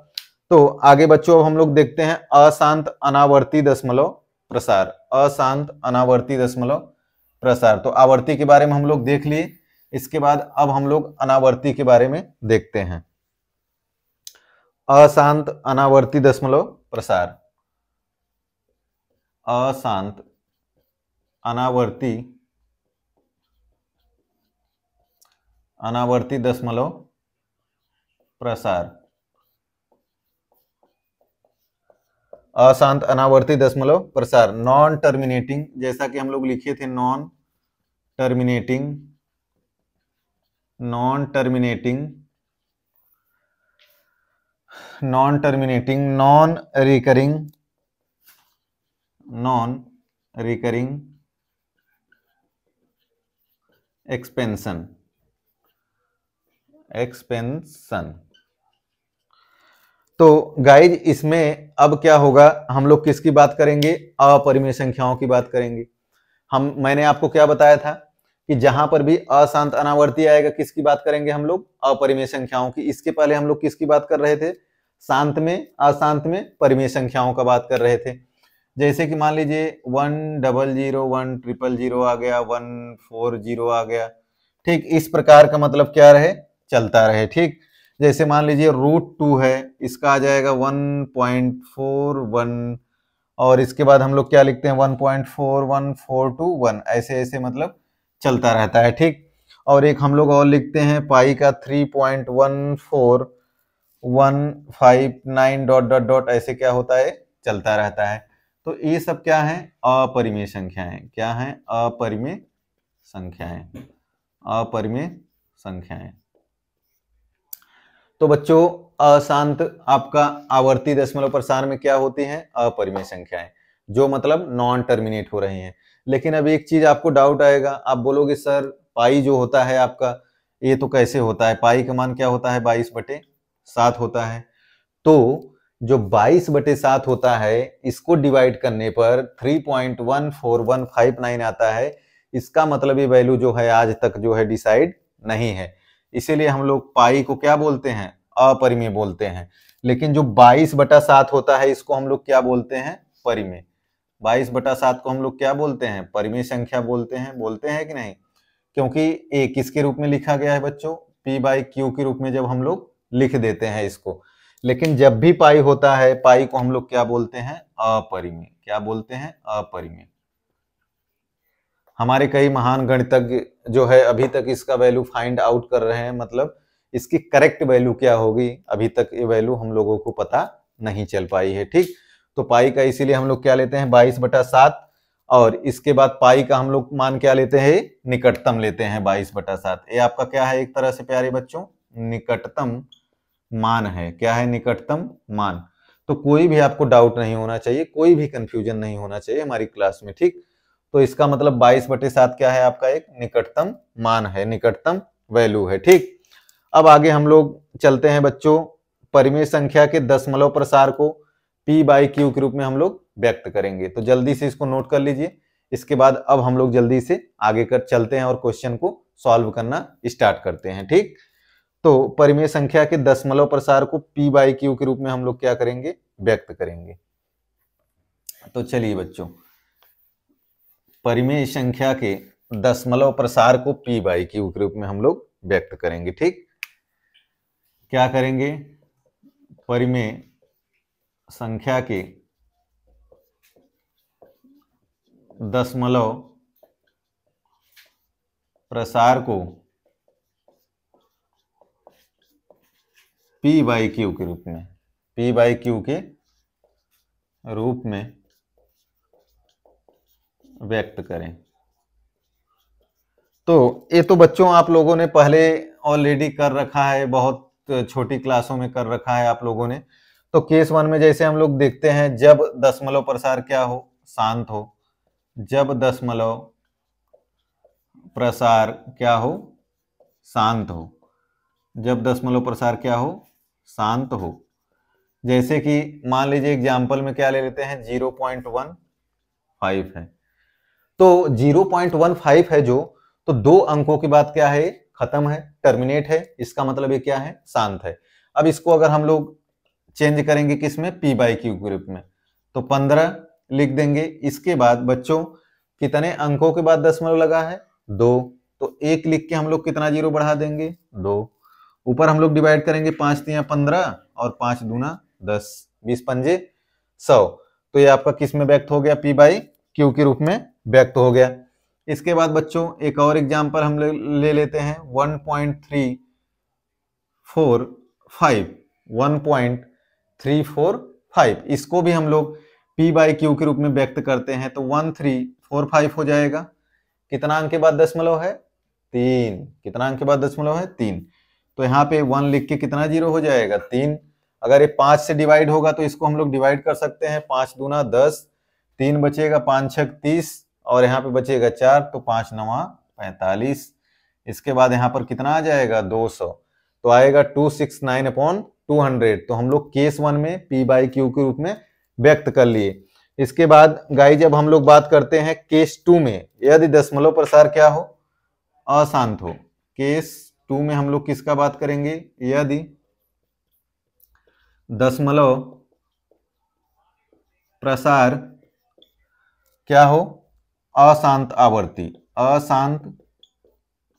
तो आगे बच्चों हम लोग देखते हैं अशांत अनावर्ती दशमलव प्रसार। अशांत अनावर्ती दशमलव प्रसार, तो आवर्ती के बारे में हम लोग देख लिए। इसके बाद अब हम लोग अनावर्ती के बारे में देखते हैं। अशांत अनावर्ती दशमलव प्रसार। अशांत अनावर्ती दशमलव प्रसार। अशांत अनावर्ती दशमलव प्रसार नॉन टर्मिनेटिंग, जैसा कि हम लोग लिखे थे non terminating non terminating non recurring expansion तो गाइज इसमें अब क्या होगा, हम लोग किसकी बात करेंगे, अपरिमेय संख्याओं की बात करेंगे। मैंने आपको क्या बताया था कि जहां पर भी अशांत अनावर्ती आएगा किसकी बात करेंगे हम लोग, अपरिमेय संख्याओं की। इसके पहले हम लोग किसकी बात कर रहे थे, शांत में अशांत में परिमेय संख्याओं का बात कर रहे थे। जैसे कि मान लीजिए 100 100 आ गया, 140 आ गया, ठीक इस प्रकार का मतलब क्या रहे, चलता रहे। ठीक जैसे मान लीजिए √2 है, इसका आ जाएगा 1.41 और इसके बाद हम लोग क्या लिखते हैं 1.41421, ऐसे ऐसे मतलब चलता रहता है। ठीक और एक हम लोग और लिखते हैं पाई का 3.14159 डॉट डॉट डॉट, ऐसे क्या होता है, चलता रहता है। तो ये सब क्या है, अपरिमेय संख्याएं। क्या है, अपरिमेय संख्याएं, अपरिमेय संख्याएं। तो बच्चों अशांत आपका आवर्ती दशमलव प्रसार में क्या होती हैं, अपरिमेय संख्याएं, जो मतलब नॉन टर्मिनेट हो रही हैं। लेकिन अब एक चीज आपको डाउट आएगा, आप बोलोगे सर पाई जो होता है आपका, ये तो कैसे होता है, पाई का मान क्या होता है, 22/7 होता है। तो जो 22/7 होता है, इसको डिवाइड करने पर 3.14159 आता है। इसका मतलब ये वैल्यू जो है आज तक जो है डिसाइड नहीं है, इसीलिए हम लोग पाई को क्या बोलते हैं, अपरिमेय बोलते हैं। लेकिन जो 22/7 होता है, इसको हम लोग क्या बोलते हैं, परिमेय। 22/7 को हम लोग क्या बोलते हैं, परिमेय संख्या बोलते हैं कि नहीं, क्योंकि ए किसके रूप में लिखा गया है बच्चों, P/Q के रूप में जब हम लोग लिख देते हैं इसको। लेकिन जब भी पाई होता है, पाई को हम लोग क्या बोलते हैं, अपरिमेय। क्या बोलते हैं, अपरिमेय। हमारे कई महान गणितज्ञ जो है अभी तक इसका वैल्यू फाइंड आउट कर रहे हैं, मतलब इसकी करेक्ट वैल्यू क्या होगी, अभी तक ये वैल्यू हम लोगों को पता नहीं चल पाई है। ठीक तो पाई का इसीलिए हम लोग क्या लेते हैं, 22/7, और इसके बाद पाई का हम लोग मान क्या लेते हैं, निकटतम लेते हैं 22/7। ये आपका क्या है, एक तरह से प्यारे बच्चों निकटतम मान है। क्या है, निकटतम मान। तो कोई भी आपको डाउट नहीं होना चाहिए, कोई भी कंफ्यूजन नहीं होना चाहिए हमारी क्लास में। ठीक तो इसका मतलब 22/7 क्या है, आपका एक निकटतम मान है, निकटतम वैल्यू है। ठीक अब आगे हम लोग चलते हैं बच्चों, परिमेय संख्या के दशमलव प्रसार को P/Q के रूप में हम लोग व्यक्त करेंगे। तो जल्दी से इसको नोट कर लीजिए, इसके बाद अब हम लोग जल्दी से आगे कर चलते हैं और क्वेश्चन को सॉल्व करना स्टार्ट करते हैं। ठीक तो परिमेय संख्या के दशमलव प्रसार को P/Q के रूप में हम लोग क्या करेंगे, व्यक्त करेंगे। तो चलिए बच्चों, परिमेय संख्या के दशमलव प्रसार को P/Q के रूप में हम लोग व्यक्त करेंगे। ठीक क्या करेंगे, परिमेय संख्या के दशमलव प्रसार को P/Q के रूप में, P/Q के रूप में व्यक्त करें। तो ये तो बच्चों आप लोगों ने पहले ऑलरेडी कर रखा है, बहुत छोटी क्लासों में कर रखा है आप लोगों ने। तो केस 1 में जैसे हम लोग देखते हैं, जब दशमलव प्रसार क्या हो, शांत हो। जब दशमलव प्रसार क्या हो, शांत हो। जब दशमलव प्रसार क्या हो, शांत हो। जैसे कि मान लीजिए एग्जाम्पल में क्या ले लेते हैं, 0.15 है। तो 0.15 है जो, तो 2 अंकों के बाद क्या है, खत्म है, टर्मिनेट है। इसका मतलब ये क्या है, शांत है। अब इसको अगर हम लोग चेंज करेंगे किसमें, P/Q के रूप में, तो 15 लिख देंगे। इसके बाद बच्चों कितने अंकों के बाद दशमलव लगा है, 2, तो 1 लिख के हम लोग कितना जीरो बढ़ा देंगे, 2। ऊपर हम लोग डिवाइड करेंगे, 5 3 15 और 5 दूना 10, 20 पंजे 100। तो ये आपका किस में व्यक्त हो गया, P/Q के रूप में व्यक्त हो गया। इसके बाद बच्चों एक और एग्जांपल हम ले लेते हैं, 1.345। इसको भी हम लोग P/Q के रूप में व्यक्त करते हैं। तो 1345 हो जाएगा। कितना अंक के बाद दशमलव है, 3, कितना अंक के बाद दशमलव है 3, तो यहाँ पे 1 लिख के कितना जीरो हो जाएगा 3। अगर ये 5 से डिवाइड होगा तो इसको हम लोग डिवाइड कर सकते हैं, 5 दूना 10, 3 बचेगा, 5 छक 30 और यहाँ पे बचेगा 4, तो 5 नवा 45। इसके बाद यहाँ पर कितना आ जाएगा 200, तो आएगा 269/200। तो हम लोग केस 1 में p/q के रूप में व्यक्त कर लिए। इसके बाद गाइस जब हम लोग बात करते हैं केस 2 में, यदि दशमलव प्रसार क्या हो, अशांत हो। केस 2 में हम लोग किसका बात करेंगे, यदि दशमलव प्रसार क्या हो, अशांत आवर्ती, अशांत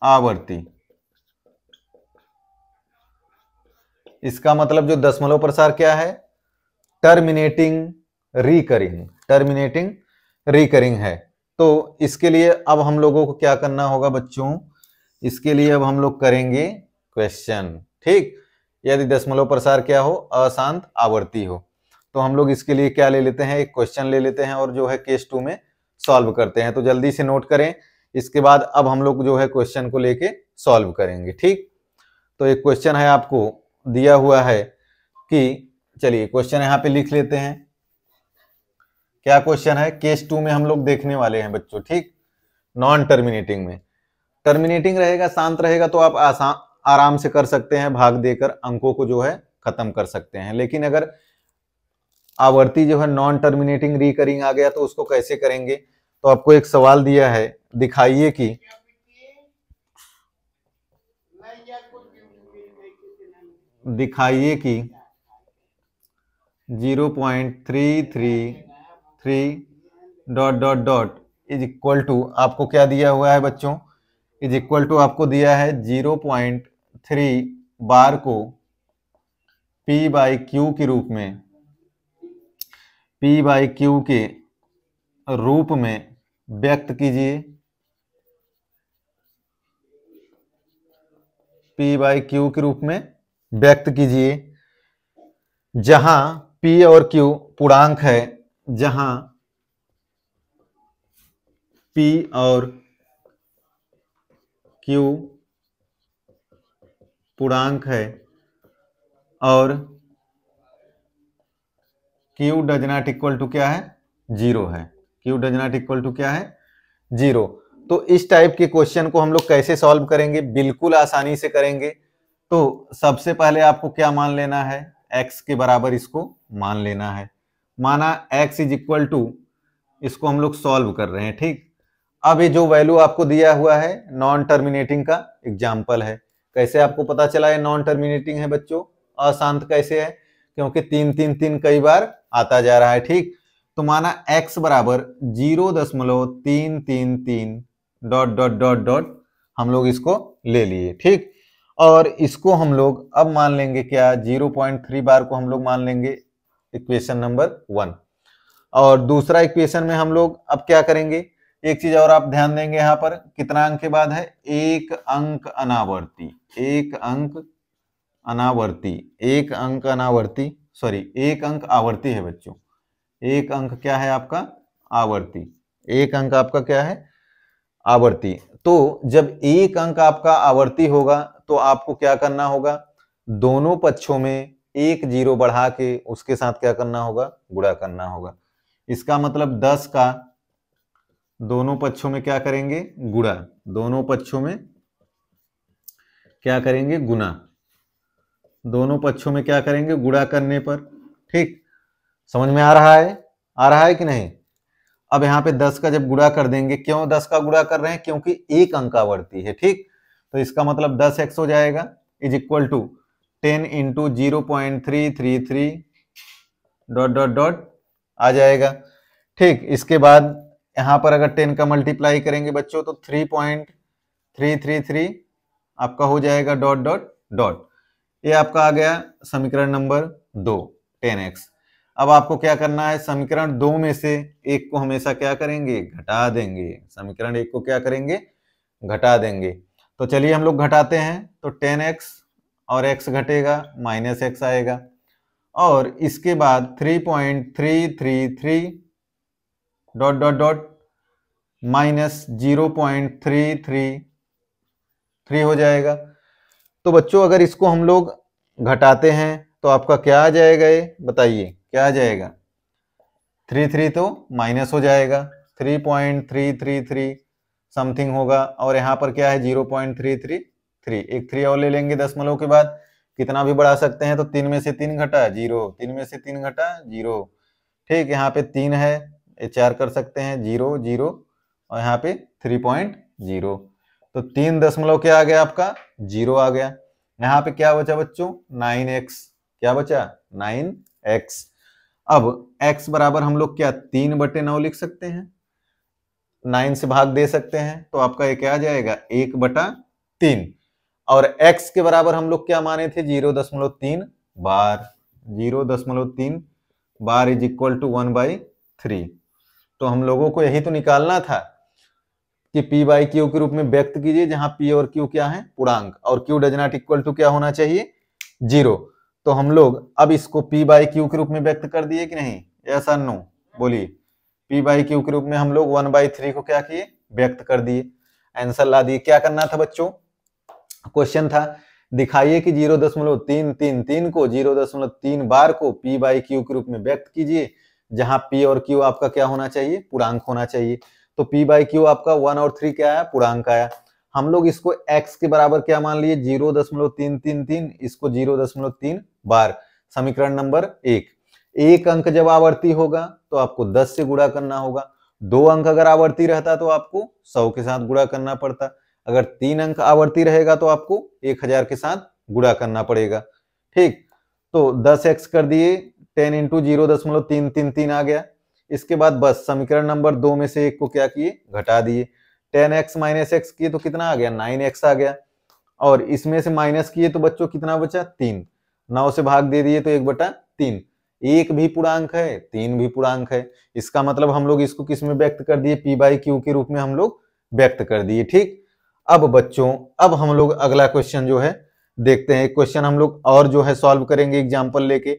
आवर्ती। इसका मतलब जो दशमलव प्रसार क्या है, टर्मिनेटिंग रिकरिंग, टर्मिनेटिंग रिकरिंग है। तो इसके लिए अब हम लोगों को क्या करना होगा बच्चों, इसके लिए अब हम लोग करेंगे क्वेश्चन। ठीक, यदि दशमलव प्रसार क्या हो, अशांत आवर्ती हो, तो हम लोग इसके लिए क्या ले लेते हैं, एक क्वेश्चन ले लेते हैं और जो है केस 2 में सॉल्व करते हैं। तो जल्दी से नोट करें, इसके बाद अब हम लोग जो है क्वेश्चन को लेके सॉल्व करेंगे। ठीक, तो एक क्वेश्चन है आपको दिया हुआ है कि, चलिए क्वेश्चन यहाँ पे लिख लेते हैं। क्या क्वेश्चन है, केस 2 में हम लोग देखने वाले हैं बच्चों। ठीक, नॉन टर्मिनेटिंग में, टर्मिनेटिंग रहेगा, शांत रहेगा तो आप आराम से कर सकते हैं, भाग देकर अंकों को जो है खत्म कर सकते हैं। लेकिन अगर आवर्ती जो है नॉन टर्मिनेटिंग रिकरिंग आ गया तो उसको कैसे करेंगे। तो आपको एक सवाल दिया है, दिखाइए कि दिखाइए कि 0.333 dot dot dot is equal to, आपको क्या दिया हुआ है बच्चों, इज इक्वल टू आपको दिया है 0.3 बार को p/q के रूप में, p/q के रूप में व्यक्त कीजिए, p/q के रूप में व्यक्त कीजिए, जहां p और q पूर्णांक है, जहां p और q पूर्णांक है और q does not equal to क्या है, 0 है। q does not equal to क्या है, 0। तो इस टाइप के क्वेश्चन को हम लोग कैसे सॉल्व करेंगे, बिल्कुल आसानी से करेंगे। तो सबसे पहले आपको क्या मान लेना है, x के बराबर इसको मान लेना है। माना x इज इक्वल टू, इसको हम लोग सॉल्व कर रहे हैं। ठीक, अब ये जो वैल्यू आपको दिया हुआ है नॉन टर्मिनेटिंग का एग्जाम्पल है। कैसे आपको पता चला है नॉन टर्मिनेटिंग है बच्चों, अशांत कैसे है, क्योंकि 3 3 3 कई बार आता जा रहा है। ठीक, तो माना x बराबर 0.333 डॉट डॉट डॉट डॉट हम लोग इसको ले लिए। ठीक, और इसको हम लोग अब मान लेंगे क्या, 0.3 बार को हम लोग मान लेंगे इक्वेशन नंबर 1। और दूसरा इक्वेशन में हम लोग अब क्या करेंगे, एक चीज और आप ध्यान देंगे, यहाँ पर कितना अंक के बाद है, एक अंक अनावर्ती, एक अंक अनावर्ती, एक अंक अनावर्ती, सॉरी एक अंक आवर्ती है बच्चों। एक अंक क्या है आपका, आवर्ती, एक अंक आपका क्या है, आवर्ती। तो जब एक अंक आपका आवर्ती होगा तो आपको क्या करना होगा, दोनों पक्षों में एक जीरो बढ़ा के उसके साथ क्या करना होगा, गुणा करना होगा। इसका मतलब 10 का दोनों पक्षों में क्या करेंगे, गुणा, दोनों पक्षों में क्या करेंगे, गुणा, दोनों पक्षों में क्या करेंगे, गुणा करने पर। ठीक, समझ में आ रहा है, आ रहा है कि नहीं। अब यहाँ पे 10 का जब गुणा कर देंगे, क्यों 10 का गुणा कर रहे हैं, क्योंकि एक अंक आवर्ती है। ठीक, तो इसका मतलब 10x हो जाएगा is equal to 10 into 0.333 dot dot dot आ जाएगा। ठीक, इसके बाद यहाँ पर अगर 10 का मल्टीप्लाई करेंगे बच्चों तो 3.333 आपका हो जाएगा डॉट डॉट डॉट। ये आपका आ गया समीकरण नंबर 2, 10x। अब आपको क्या करना है, समीकरण 2 में से एक को हमेशा क्या करेंगे, घटा देंगे। समीकरण 1 को क्या करेंगे, घटा देंगे। तो चलिए हम लोग घटाते हैं, तो 10x और x घटेगा, माइनस x आएगा। और इसके बाद 3.333 डॉट डॉट डॉट माइनस 0.33 3 हो जाएगा। तो बच्चों अगर इसको हम लोग घटाते हैं तो आपका क्या आ जाएगा, ये बताइए क्या आ जाएगा। 3 तो माइनस हो जाएगा, 3.333 समथिंग होगा, और यहाँ पर क्या है 0.333, एक 3 और ले लेंगे दशमलव के बाद, कितना भी बढ़ा सकते हैं। तो 3 में से 3 घटा 0, 3 में से 3 घटा 0, ठीक। यहाँ पे 3 है, ये 4 कर सकते हैं, 0 0, और यहाँ पे 3.0, तो 3 दशमलव क्या आ गया आपका 0 आ गया। यहाँ पे क्या बचा बच्चों 9x, क्या बचा 9x। अब x बराबर हम लोग क्या 3/9 लिख सकते हैं, 9 से भाग दे सकते हैं, तो आपका ये क्या आ जाएगा 1/3। और x के बराबर हम लोग क्या माने थे 0.3 बार, 0.3 बार इज इक्वल टू 1/3। तो हम लोगों को यही तो निकालना था कि p/q के रूप में व्यक्त कीजिए, जहां p और q क्या है पूर्णांक, और q does not equal to क्या होना चाहिए 0। तो हम लोग अब इसको p/q के रूप में व्यक्त कर दिए कि नहीं, यस और नो बोलिए। p/q के रूप में हम लोग 1/3 को क्या किए व्यक्त कर दिए, आंसर ला दिए। क्या करना था बच्चों, क्वेश्चन था दिखाइए कि 0.333 को 0.3 बार को p/q के रूप में व्यक्त कीजिए, जहां p और q आपका क्या होना चाहिए पूर्णांक होना चाहिए। तो p/q आपका 1 और 3 क्या आया पूर्णांक आया। हम लोग इसको x के बराबर क्या मान लिए 0.333, इसको 0.3 बार, समीकरण नंबर 1 अंक जब आवर्ती होगा तो आपको 10 से गुणा करना होगा, 2 अंक अगर आवर्ती रहता तो आपको 100 के साथ गुणा करना पड़ता, अगर 3 अंक आवर्ती रहेगा तो आपको 1000 के साथ गुणा करना पड़ेगा, ठीक। तो 10x कर दिए, 10 इंटू 0.333 आ गया। इसके बाद बस समीकरण नंबर 2 में से एक को क्या किए घटा दिए, 10x माइनस x किए तो कितना आ गया 9x आ गया, और इसमें से माइनस किए तो बच्चों कितना बचा 3, 9 से भाग दे दिए तो 1/3, एक भी पूर्णांक है 3 भी पूर्णांक है, इसका मतलब हम लोग इसको किस में व्यक्त कर दिए p/q के रूप में हम लोग व्यक्त कर दिए, ठीक। अब बच्चों अब हम लोग अगला क्वेश्चन जो है देखते हैं, क्वेश्चन हम लोग और जो है सॉल्व करेंगे एग्जांपल लेके,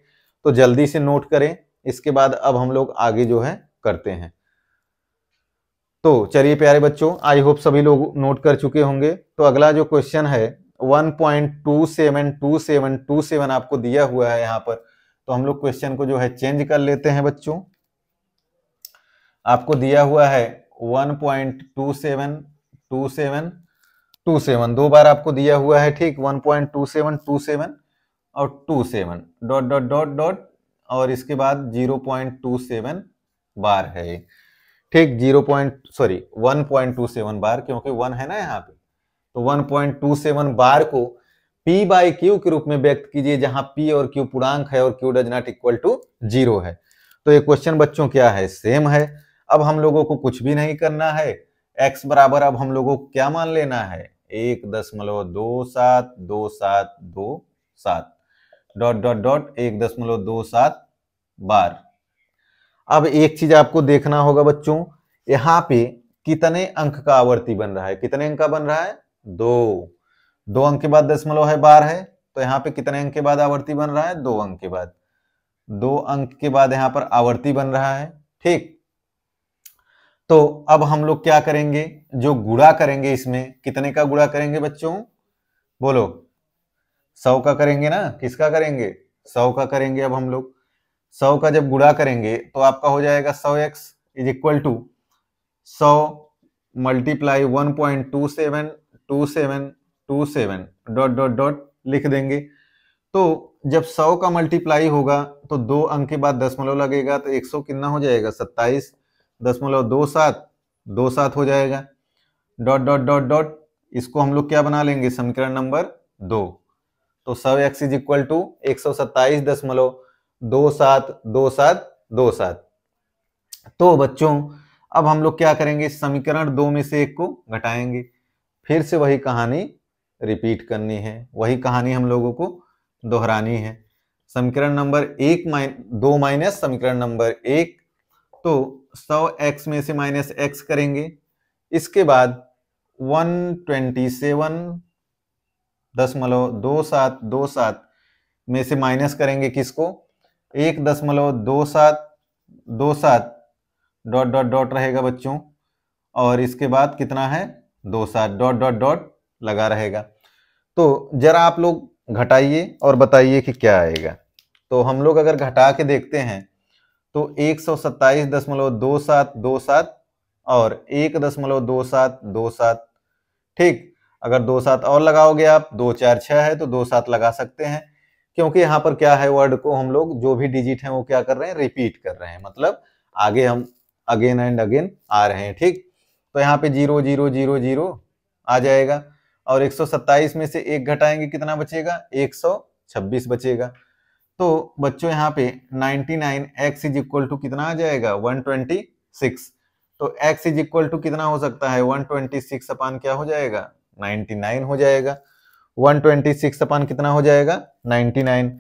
तो जल्दी से नोट करें, इसके बाद अब हम लोग आगे जो है करते हैं। तो चलिए प्यारे बच्चों, आई होप सभी लोग नोट कर चुके होंगे। तो अगला जो क्वेश्चन है 1.272727 आपको दिया हुआ है यहाँ पर, तो हम लोग क्वेश्चन को जो है चेंज कर लेते हैं बच्चों। आपको दिया हुआ है 1.272727, दो बार आपको दिया हुआ है, ठीक। 1.2727 और 27 डॉट डॉट डॉट डॉट, और इसके बाद 0.27 बार है, ठीक। 1.27 बार, क्योंकि 1 है ना यहाँ पे, तो 1.27 बार को p/q के रूप में व्यक्त कीजिए, जहां p और q पूर्णांक है और q does not equal to 0 है। तो ये क्वेश्चन बच्चों क्या है सेम है। अब हम लोगों को कुछ भी नहीं करना है, x बराबर अब हम लोगों को क्या मान लेना है 1.272727 डॉट डॉट डॉट 1.27 बार। अब एक चीज आपको देखना होगा बच्चों, यहाँ पे कितने अंक का आवर्ती बन रहा है, कितने अंक का बन रहा है 2 अंक के बाद दशमलव है बार है, तो यहाँ पे कितने अंक के बाद आवर्ती बन रहा है 2 अंक के बाद, 2 अंक के बाद यहाँ पर आवर्ती बन रहा है, ठीक। तो अब हम लोग क्या करेंगे, जो गुणा करेंगे इसमें कितने का गुणा करेंगे बच्चों बोलो, 100 का करेंगे ना, किसका करेंगे 100 का करेंगे। अब हम लोग 100 का जब गुणा करेंगे तो आपका हो जाएगा 100x is equal to 100 multiply 1.272727 dot dot dot लिख देंगे। तो जब 100 का मल्टीप्लाई होगा तो 2 अंक के बाद दशमलव लगेगा, तो 100 कितना हो जाएगा 27.27 हो जाएगा, डॉट डॉट डॉट डॉट। इसको हम लोग क्या बना लेंगे समीकरण नंबर 2। तो 100x इज इक्वल टू 127.272727। तो बच्चों अब हम लोग क्या करेंगे, समीकरण 2 में से एक को घटाएंगे, फिर से वही कहानी रिपीट करनी है, वही कहानी हम लोगों को दोहरानी है। समीकरण नंबर 2 माइनस समीकरण नंबर 1, तो 100x में से माइनस x करेंगे, इसके बाद 127.2727 में से माइनस करेंगे किसको 1.2727 डॉट डॉट डॉट रहेगा बच्चों, और इसके बाद कितना है 27 डॉट डॉट डॉट लगा रहेगा। तो जरा आप लोग घटाइए और बताइए कि क्या आएगा। तो हम लोग अगर घटा के देखते हैं तो 127.2727 और 1.2727, ठीक। अगर 27 और लगाओगे आप, 2 4 6 है तो 27 लगा सकते हैं, क्योंकि यहाँ पर क्या है, वर्ड को हम लोग जो भी डिजिट है वो क्या कर रहे हैं, रिपीट कर रहे हैं, मतलब आगे हम अगेन एंड अगेन आ रहे हैं, ठीक। तो यहाँ पे 0 0 0 0 आ जाएगा और 127 में से 1 घटाएंगे कितना बचेगा, 126 बचेगा। तो बच्चों यहाँ पे 99 x इज इक्वल टू कितना आ जाएगा, 126। तो x इज इक्वल टू कितना हो सकता है, 126 अपान क्या हो जाएगा, 99 हो जाएगा। 126 अपान कितना हो जाएगा, 99।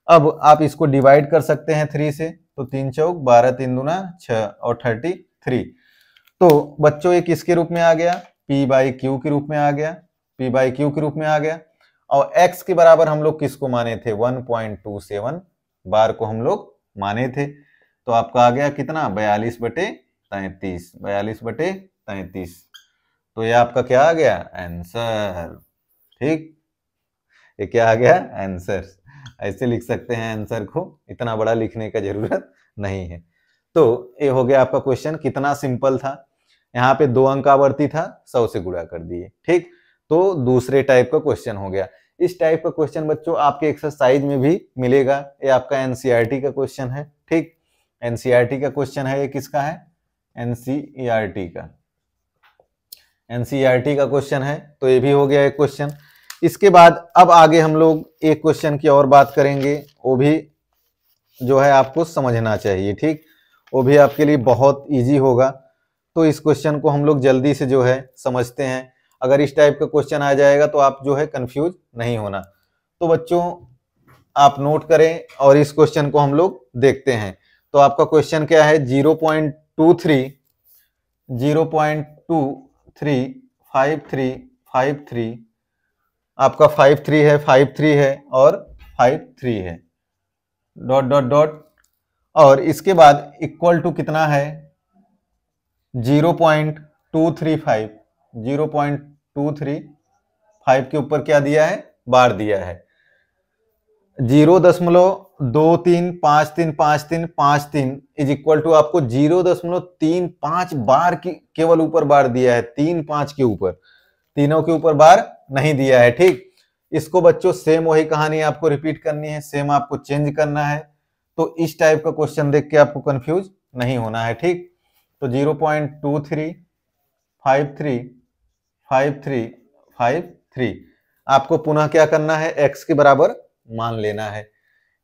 अब आप इसको डिवाइड कर सकते हैं 3 से, तो 3 चौक 12, 3 दूना 6 और 33। तो बच्चों ये किसके रूप में आ गया, p बाई क्यू के रूप में आ गया, p बाई क्यू के रूप में आ गया। और x के बराबर हम लोग किसको माने थे, 1.27 बार को हम लोग माने थे। तो आपका आ गया कितना, 42/33, 42/33। तो ये आपका क्या आ गया, आंसर, ठीक। ये क्या आ गया, आंसर। ऐसे लिख सकते हैं आंसर को, इतना बड़ा लिखने का जरूरत नहीं है। तो ये हो गया आपका क्वेश्चन, कितना सिंपल था। यहाँ पे 2 अंक आवर्ती था, 100 से गुणा कर दिए, ठीक। तो दूसरे टाइप का क्वेश्चन हो गया। इस टाइप का क्वेश्चन बच्चों आपके एक्सरसाइज में भी मिलेगा। ये आपका एनसीईआरटी का क्वेश्चन है, ठीक। एनसीईआरटी का क्वेश्चन है, ये किसका है, एनसीईआरटी का, एनसीईआरटी का क्वेश्चन है। तो ये भी हो गया एक क्वेश्चन। इसके बाद अब आगे हम लोग एक क्वेश्चन की और बात करेंगे, वो भी जो है आपको समझना चाहिए, ठीक। वो भी आपके लिए बहुत इजी होगा। तो इस क्वेश्चन को हम लोग जल्दी से जो है समझते हैं। अगर इस टाइप का क्वेश्चन आ जाएगा तो आप जो है कंफ्यूज नहीं होना। तो बच्चों आप नोट करें और इस क्वेश्चन को हम लोग देखते हैं। तो आपका क्वेश्चन क्या है, 0.23 आपका 53 है, 53 है और 53 है, डॉट डॉट डॉट। और इसके बाद इक्वल टू कितना है, 0.235, 0.235 के ऊपर क्या दिया है, बार दिया है। 0.23535353 इज इक्वल टू आपको 0.35 बार की केवल ऊपर बार दिया है, 3 5 के ऊपर, तीनों के ऊपर बार नहीं दिया है, ठीक। इसको बच्चों सेम वही कहानी आपको रिपीट करनी है, सेम आपको चेंज करना है। तो इस टाइप का क्वेश्चन देख के आपको कंफ्यूज नहीं होना है, ठीक। तो 0.23535353 आपको पुनः क्या करना है, x के बराबर मान लेना है।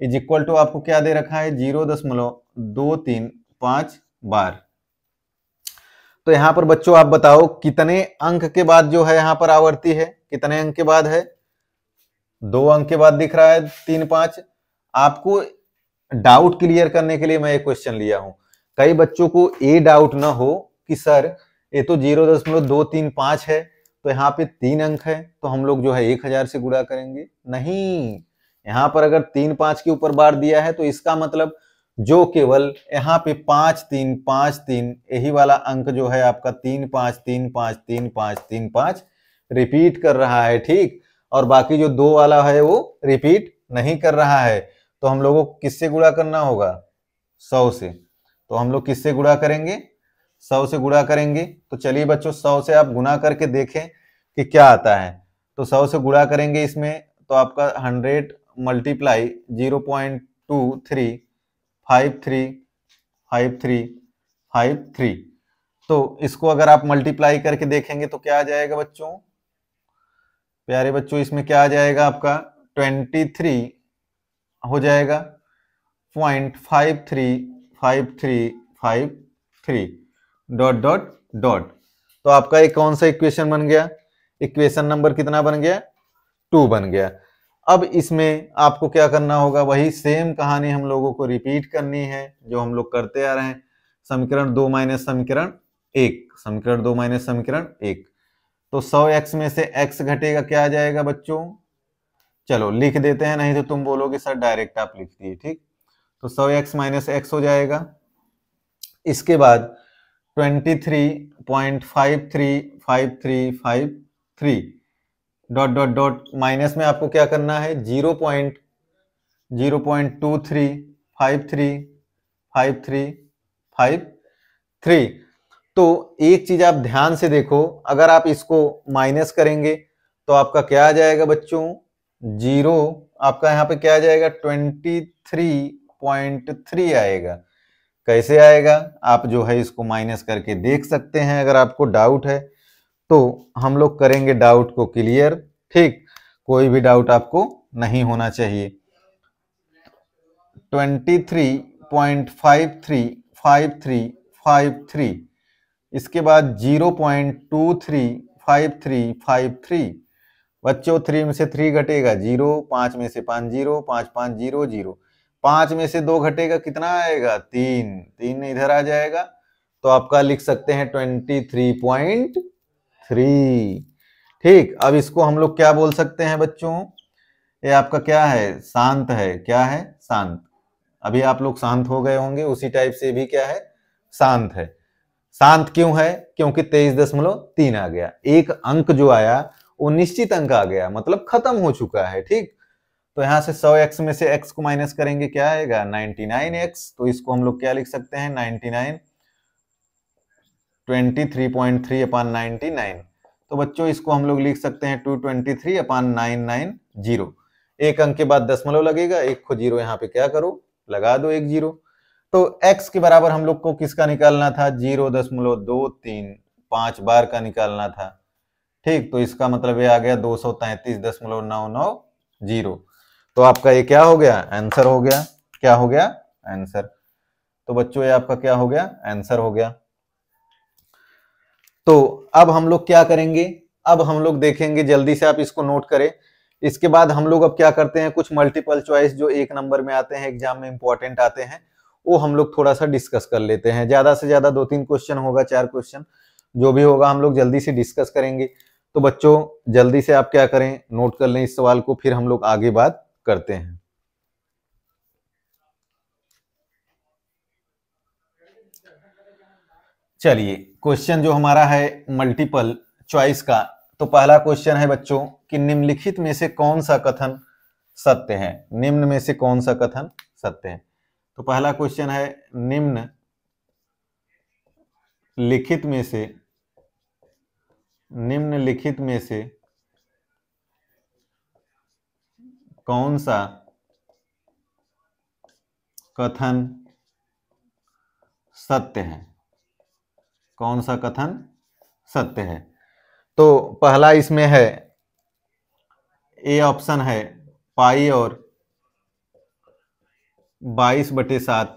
इज इक्वल टू आपको क्या दे रखा है, 0.235 बार। तो यहां पर बच्चों आप बताओ कितने अंक के बाद जो है यहां पर आवर्ती है, कितने अंक के बाद है, 2 अंक के बाद दिख रहा है 3 5। आपको डाउट क्लियर करने के लिए मैं एक क्वेश्चन लिया हूं। कई बच्चों को ये डाउट ना हो कि सर ये तो 0.235 है, तो यहाँ पे 3 अंक है, तो हम लोग जो है 1000 से गुणा करेंगे। नहीं, यहाँ पर अगर 3 5 के ऊपर बार दिया है तो इसका मतलब जो केवल यहाँ पे 5 3 5 3 यही वाला अंक जो है आपका 3 5 3 5 3 5 3 5 रिपीट कर रहा है, ठीक। और बाकी जो 2 वाला है वो रिपीट नहीं कर रहा है। तो हम लोगों को किससे गुणा करना होगा, 100 से। तो हम लोग किससे गुणा करेंगे, 100 से गुणा करेंगे। तो चलिए बच्चों 100 से आप गुणा करके देखें कि क्या आता है। तो 100 से गुणा करेंगे इसमें, तो आपका 100 मल्टीप्लाई 0.235353। तो इसको अगर आप मल्टीप्लाई करके देखेंगे तो क्या आ जाएगा बच्चों, प्यारे बच्चों, इसमें क्या आ जाएगा आपका 23 हो जाएगा, 0.535353 डॉट डॉट डॉट। तो आपका एक कौन सा इक्वेशन बन गया, इक्वेशन नंबर कितना बन गया, 2 बन गया। अब इसमें आपको क्या करना होगा, वही सेम कहानी हम लोगों को रिपीट करनी है जो हम लोग करते आ रहे हैं। समीकरण 2 माइनस समीकरण 1, समीकरण 2 माइनस समीकरण 1। तो 100x में से x घटेगा, क्या आ जाएगा बच्चों, चलो लिख देते हैं, नहीं तो तुम बोलोगे सर डायरेक्ट आप लिख दिए, ठीक। तो 100x माइनस x हो जाएगा। इसके बाद 23.535353 डॉट डॉट डॉट माइनस में आपको क्या करना है 0.023535353। तो एक चीज आप ध्यान से देखो, अगर आप इसको माइनस करेंगे तो आपका क्या आ जाएगा बच्चों, जीरो। आपका यहाँ पे क्या आ जाएगा 23.3 आएगा। कैसे आएगा आप जो है इसको माइनस करके देख सकते हैं। अगर आपको डाउट है तो हम लोग करेंगे डाउट को क्लियर। ठीक, कोई भी डाउट आपको नहीं होना चाहिए। 23.535353, इसके बाद 0.235353। बच्चों 3 में से 3 घटेगा 0, 5 में से 5 0, 5 5 0 0, 5 में से 2 घटेगा कितना आएगा 3, 3 इधर आ जाएगा। तो आपका लिख सकते हैं 23.3। ठीक, अब इसको हम लोग क्या बोल सकते हैं बच्चों, ये आपका क्या है शांत है। क्या है शांत। अभी आप लोग शांत हो गए होंगे, उसी टाइप से भी क्या है शांत है। शांत क्यों है, क्योंकि 23.3 आ गया। एक अंक जो आया वो निश्चित अंक आ गया, मतलब खत्म हो चुका है। ठीक, तो यहां से 100x में से x को माइनस करेंगे क्या आएगा 99x। तो इसको हम लोग क्या लिख सकते हैं 99, 23.3/99। तो बच्चों इसको हम लोग लिख सकते हैं 223/990। एक अंक के बाद दशमलव लगेगा, एक को जीरो यहाँ पे क्या करो लगा दो, एक जीरो। तो x के बराबर हम लोग को किसका निकालना था 0.23, 5 बार का निकालना था। ठीक, तो इसका मतलब ये आ गया 233.990। तो आपका ये क्या हो गया आंसर हो गया। क्या हो गया आंसर। तो बच्चों ये आपका क्या हो गया आंसर हो गया। तो अब हम लोग क्या करेंगे, अब हम लोग देखेंगे, जल्दी से आप इसको नोट करें। इसके बाद हम लोग अब क्या करते हैं, कुछ मल्टीपल चॉइस जो 1 नंबर में आते हैं, एग्जाम में इंपॉर्टेंट आते हैं, वो हम लोग थोड़ा सा डिस्कस कर लेते हैं। ज्यादा से ज्यादा 2-3 क्वेश्चन होगा, 4 क्वेश्चन जो भी होगा हम लोग जल्दी से डिस्कस करेंगे। तो बच्चों जल्दी से आप क्या करें नोट कर लें इस सवाल को, फिर हम लोग आगे बात करते हैं। चलिए क्वेश्चन जो हमारा है मल्टीपल चॉइस का, तो पहला क्वेश्चन है बच्चों कि निम्नलिखित में से कौन सा कथन सत्य है। निम्न में से कौन सा कथन सत्य है। तो पहला क्वेश्चन है निम्नलिखित में से कौन सा कथन सत्य है। कौन सा कथन सत्य है। तो पहला इसमें है ए ऑप्शन है पाई और 22/7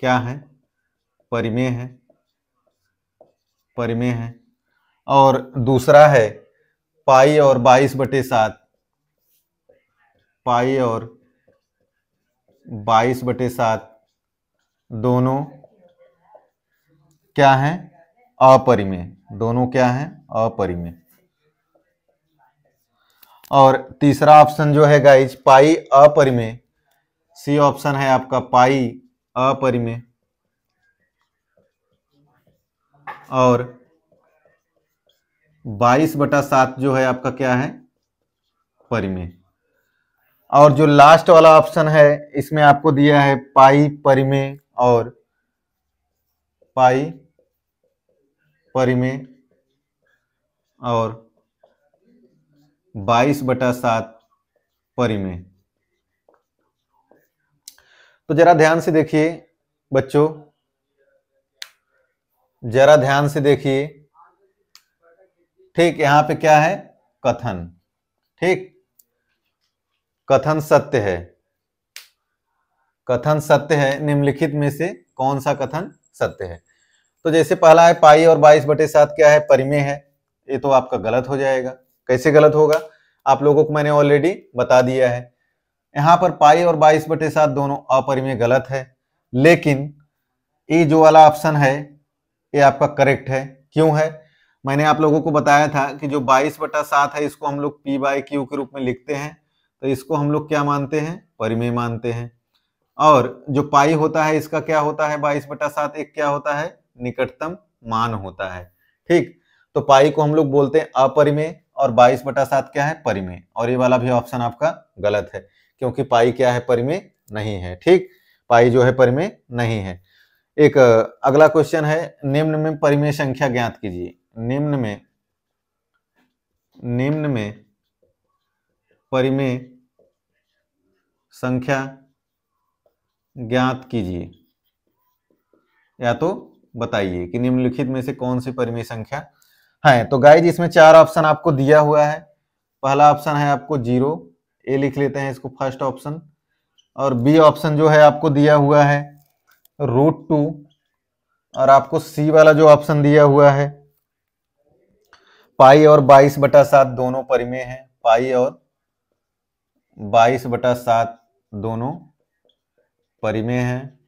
क्या है परिमेय है, परिमेय है। और दूसरा है पाई और 22/7, पाई और 22/7 दोनों क्या है अपरिमेय। दोनों क्या है अपरिमेय। और तीसरा ऑप्शन जो है गाइज पाई अपरिमेय, सी ऑप्शन है आपका पाई अपरिमेय। और 22/7 जो है आपका क्या है परिमेय। और जो लास्ट वाला ऑप्शन है इसमें आपको दिया है पाई परिमेय और पाई परिमेय और 22/7 परिमेय। तो जरा ध्यान से देखिए बच्चों, जरा ध्यान से देखिए। ठीक, यहां पे क्या है कथन। ठीक, कथन सत्य है। कथन सत्य है। निम्नलिखित में से कौन सा कथन सत्य है। तो जैसे पहला है पाई और 22/7 क्या है परिमेय है, ये तो आपका गलत हो जाएगा। कैसे गलत होगा आप लोगों को मैंने ऑलरेडी बता दिया है। यहां पर पाई और 22/7 दोनों अपरिमेय गलत है, लेकिन ये जो वाला ऑप्शन है ये आपका करेक्ट है। क्यों है, मैंने आप लोगों को बताया था कि जो 22/7 है इसको हम लोग P/Q के रूप में लिखते हैं, तो इसको हम लोग क्या मानते हैं परिमेय मानते हैं। और जो पाई होता है इसका क्या होता है 22/7 एक क्या होता है निकटतम मान होता है। ठीक, तो पाई को हम लोग बोलते हैं अपरिमेय और 22/7 क्या है, परिमेय। और ये वाला भी ऑप्शन आपका गलत है, क्योंकि पाई क्या है, परिमेय नहीं है। ठीक, पाई जो है परिमेय नहीं है। एक अगला क्वेश्चन है, निम्न में परिमेय संख्या ज्ञात कीजिए। निम्न में परिमेय संख्या ज्ञात कीजिए, या तो बताइए कि निम्नलिखित में से कौन सी परिमेय संख्या है। तो गाइज इसमें 4 ऑप्शन आपको दिया हुआ है। पहला ऑप्शन है आपको 0, ए लिख लेते हैं इसको फर्स्ट ऑप्शन। और बी ऑप्शन जो है आपको दिया हुआ है √2। और आपको सी वाला जो ऑप्शन दिया हुआ है पाई और 22/7 दोनों परिमेय हैं। पाई और 22/7 दोनों परिमेय हैं।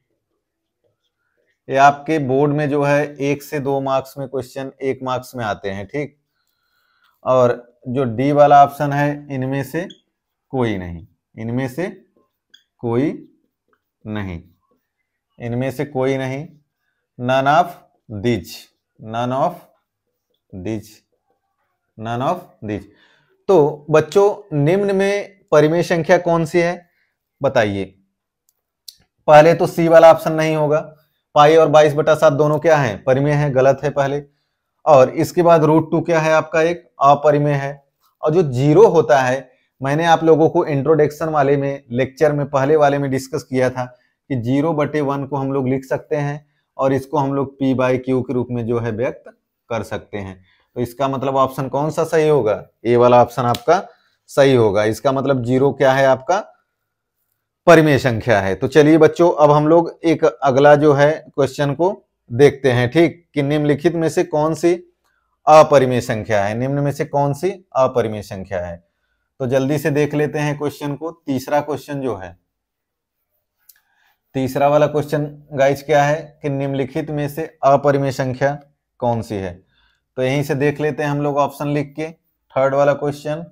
ये आपके बोर्ड में जो है 1 से 2 मार्क्स में क्वेश्चन 1 मार्क्स में आते हैं। ठीक, और जो डी वाला ऑप्शन है, इनमें से कोई नहीं, इनमें से कोई नहीं, इनमें से कोई नहीं, none of these, none of these, none of these. तो बच्चों निम्न में परिमेय संख्या कौन सी है बताइए। पहले तो सी वाला ऑप्शन नहीं होगा, पाई और 22/7 दोनों क्या है, परिमेय है, गलत है पहले। और इसके बाद √2 क्या है आपका, एक अपरिमेय है। और जो 0 होता है, मैंने आप लोगों को इंट्रोडक्शन वाले में लेक्चर में पहले वाले में डिस्कस किया था कि 0/1 को हम लोग लिख सकते हैं और इसको हम लोग p/q के रूप में जो है व्यक्त कर सकते हैं। तो इसका मतलब ऑप्शन कौन सा सही होगा, ए वाला ऑप्शन आपका सही होगा। इसका मतलब 0 क्या है आपका, परिमेय संख्या है। तो चलिए बच्चों अब हम लोग एक अगला जो है क्वेश्चन को देखते हैं। ठीक, कि निम्नलिखित में से कौन सी अपरिमेय संख्या है, निम्न में से कौन सी अपरिमेय संख्या है। तो जल्दी से देख लेते हैं क्वेश्चन को। तीसरा क्वेश्चन जो है, तीसरा वाला क्वेश्चन गाइस क्या है कि निम्नलिखित में से अपरिमेय संख्या कौन सी है। तो यहीं से देख लेते हैं हम लोग ऑप्शन लिख के। थर्ड वाला क्वेश्चन,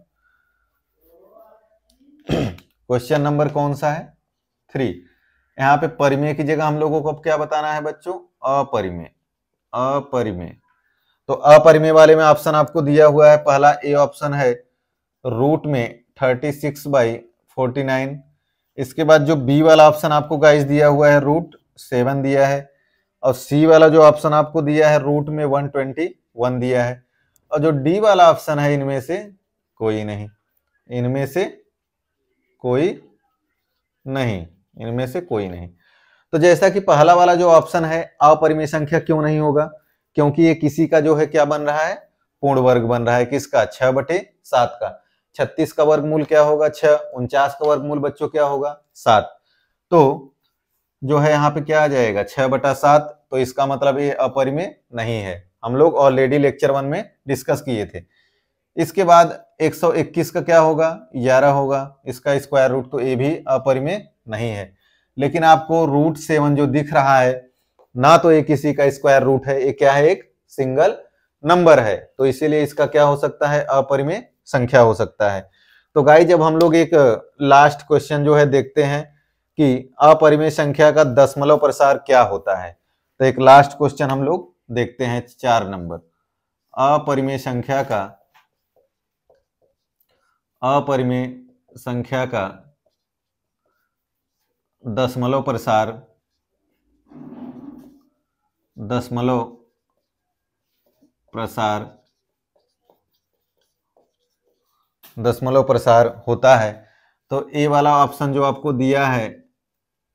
क्वेश्चन नंबर कौन सा है, 3। यहाँ पे परिमेय की जगह हम लोगों को अब क्या बताना है बच्चों, अपरिमेय, अपरिमेय। तो अपरिमेय वाले में ऑप्शन आपको दिया हुआ है, पहला ए ऑप्शन है रूट में 36/49। इसके बाद जो बी वाला ऑप्शन आपको गाइस दिया हुआ है √7 दिया है। और सी वाला जो ऑप्शन आपको दिया है रूट में 121 दिया है। और जो डी वाला ऑप्शन है, इनमें से कोई नहीं, इनमें से कोई नहीं, इनमें से कोई नहीं। तो जैसा कि पहला वाला जो ऑप्शन है अपरिमेय संख्या क्यों नहीं होगा, क्योंकि ये किसी का जो है क्या बन रहा है, पूर्ण वर्ग बन रहा है। किसका, 6/7 का। 36 का वर्गमूल क्या होगा, 6। 49 का वर्गमूल बच्चों क्या होगा, 7। तो जो है यहाँ पे क्या आ जाएगा, 6/7। तो इसका मतलब ये अपरिमेय नहीं है, हम लोग ऑलरेडी लेक्चर 1 में डिस्कस किए थे। इसके बाद 121 का क्या होगा, 11 होगा। इसका स्क्वायर रूट, तो ये भी अपरिमेय नहीं है। लेकिन आपको √7 जो दिख रहा है ना, तो ये किसी का स्क्वायर रूट है, ये क्या है, एक सिंगल नंबर है। तो इसीलिए इसका क्या हो सकता है, अपरिमेय संख्या हो सकता है। तो गाइस जब हम लोग एक लास्ट क्वेश्चन जो है देखते हैं कि अपरिमेय संख्या का दशमलव प्रसार क्या होता है। तो एक लास्ट क्वेश्चन हम लोग देखते हैं 4 नंबर, अपरिमेय संख्या का, अपरिमेय संख्या का दशमलव प्रसार, दशमलव प्रसार, दशमलव प्रसार होता है। तो ए वाला ऑप्शन जो आपको दिया है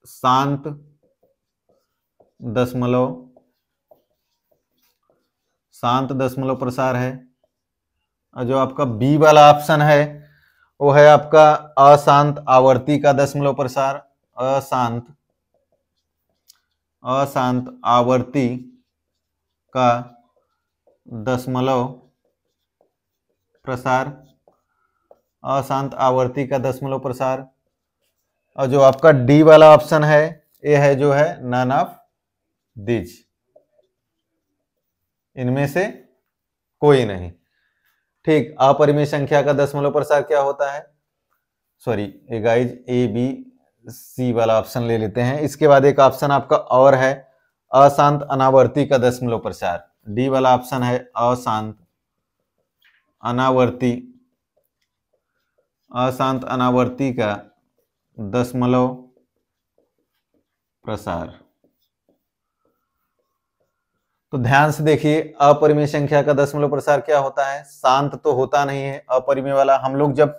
शांत दशमलव, शांत दशमलव प्रसार है। और जो आपका बी वाला ऑप्शन है वो है आपका अशांत आवर्ती का दशमलव प्रसार, अशांत, अशांत आवर्ती का दशमलव प्रसार, अशांत आवर्ती का दशमलव प्रसार। और जो आपका डी वाला ऑप्शन है ये है जो है नन ऑफ दिज, इनमें से कोई नहीं। ठीक, अपरिमेय संख्या का दशमलव प्रसार क्या होता है, सॉरी ये गाइज ए बी सी वाला ऑप्शन ले लेते हैं। इसके बाद एक ऑप्शन आपका और है अशांत अनावर्ती का दशमलव प्रसार। डी वाला ऑप्शन है अशांत अनावर्ती, अशांत अनावर्ती का दशमलव प्रसार। तो ध्यान से देखिए, अपरिमेय संख्या का दशमलव प्रसार क्या होता है? शांत तो होता नहीं है अपरिमेय वाला। हम लोग जब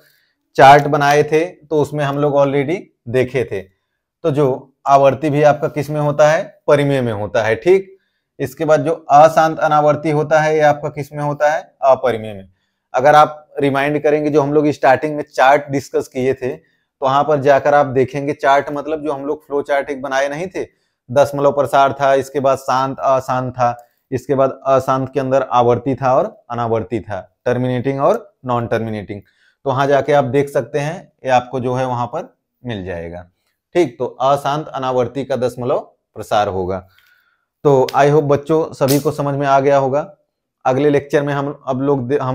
चार्ट बनाए थे तो उसमें हम लोग ऑलरेडी देखे थे। तो जो आवर्ती भी आपका किस में होता है? परिमेय में होता है, ठीक। इसके बाद जो अशांत अनावर्ती होता है ये आपका किस में होता है? अपरिमेय में। अगर आप रिमाइंड करेंगे, जो हम लोग स्टार्टिंग में चार्ट डिस्कस किए थे, तो वहां पर जाकर आप देखेंगे चार्ट, मतलब जो हम लोग फ्लो चार्ट एक बनाए नहीं थे, दशमलव प्रसार था, इसके बाद शांत अशांत था, इसके बाद अशांत के अंदर आवर्ती था और अनावर्ती था, टर्मिनेटिंग और नॉन टर्मिनेटिंग। तो वहां जाके आप देख सकते हैं, ये आपको जो है वहां पर मिल जाएगा, ठीक। तो अशांत अनावर्ती का दशमलव प्रसार होगा। तो आई होप बच्चों सभी को समझ में आ गया होगा। अगले लेक्चर में हम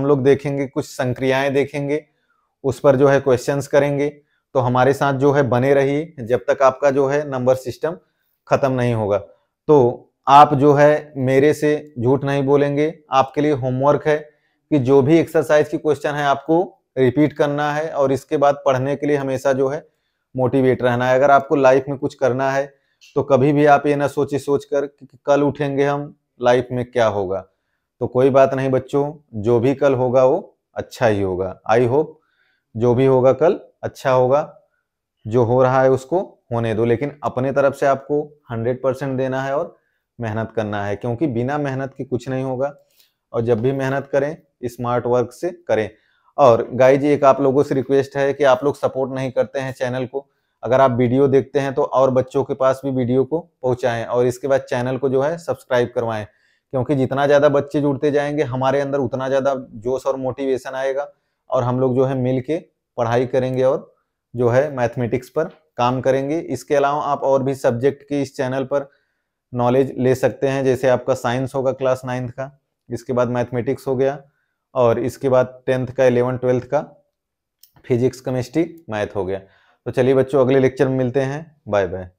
लोग देखेंगे, कुछ संक्रियाएं देखेंगे, उस पर जो है क्वेश्चंस करेंगे। तो हमारे साथ जो है बने रहिए जब तक आपका जो है नंबर सिस्टम खत्म नहीं होगा। तो आप जो है मेरे से झूठ नहीं बोलेंगे। आपके लिए होमवर्क है कि जो भी एक्सरसाइज की क्वेश्चन है आपको रिपीट करना है, और इसके बाद पढ़ने के लिए हमेशा जो है मोटिवेट रहना है। अगर आपको लाइफ में कुछ करना है तो कभी भी आप ये ना सोच कर कि कल उठेंगे हम, लाइफ में क्या होगा। तो कोई बात नहीं बच्चों, जो भी कल होगा वो अच्छा ही होगा। आई होप जो भी होगा कल अच्छा होगा। जो हो रहा है उसको होने दो, लेकिन अपने तरफ से आपको 100% देना है और मेहनत करना है, क्योंकि बिना मेहनत के कुछ नहीं होगा। और जब भी मेहनत करें स्मार्ट वर्क से करें। और गाइज एक आप लोगों से रिक्वेस्ट है कि आप लोग सपोर्ट नहीं करते हैं चैनल को। अगर आप वीडियो देखते हैं तो और बच्चों के पास भी वीडियो को पहुंचाएं, और इसके बाद चैनल को जो है सब्सक्राइब करवाएं, क्योंकि जितना ज़्यादा बच्चे जुड़ते जाएंगे हमारे अंदर उतना ज़्यादा जोश और मोटिवेशन आएगा, और हम लोग जो है मिल के पढ़ाई करेंगे और जो है मैथमेटिक्स पर काम करेंगे। इसके अलावा आप और भी सब्जेक्ट की इस चैनल पर नॉलेज ले सकते हैं, जैसे आपका साइंस होगा क्लास 9th का, इसके बाद मैथमेटिक्स हो गया, और इसके बाद 10th का 11th 12th का फिजिक्स केमिस्ट्री मैथ हो गया। तो चलिए बच्चों अगले लेक्चर में मिलते हैं, बाय बाय।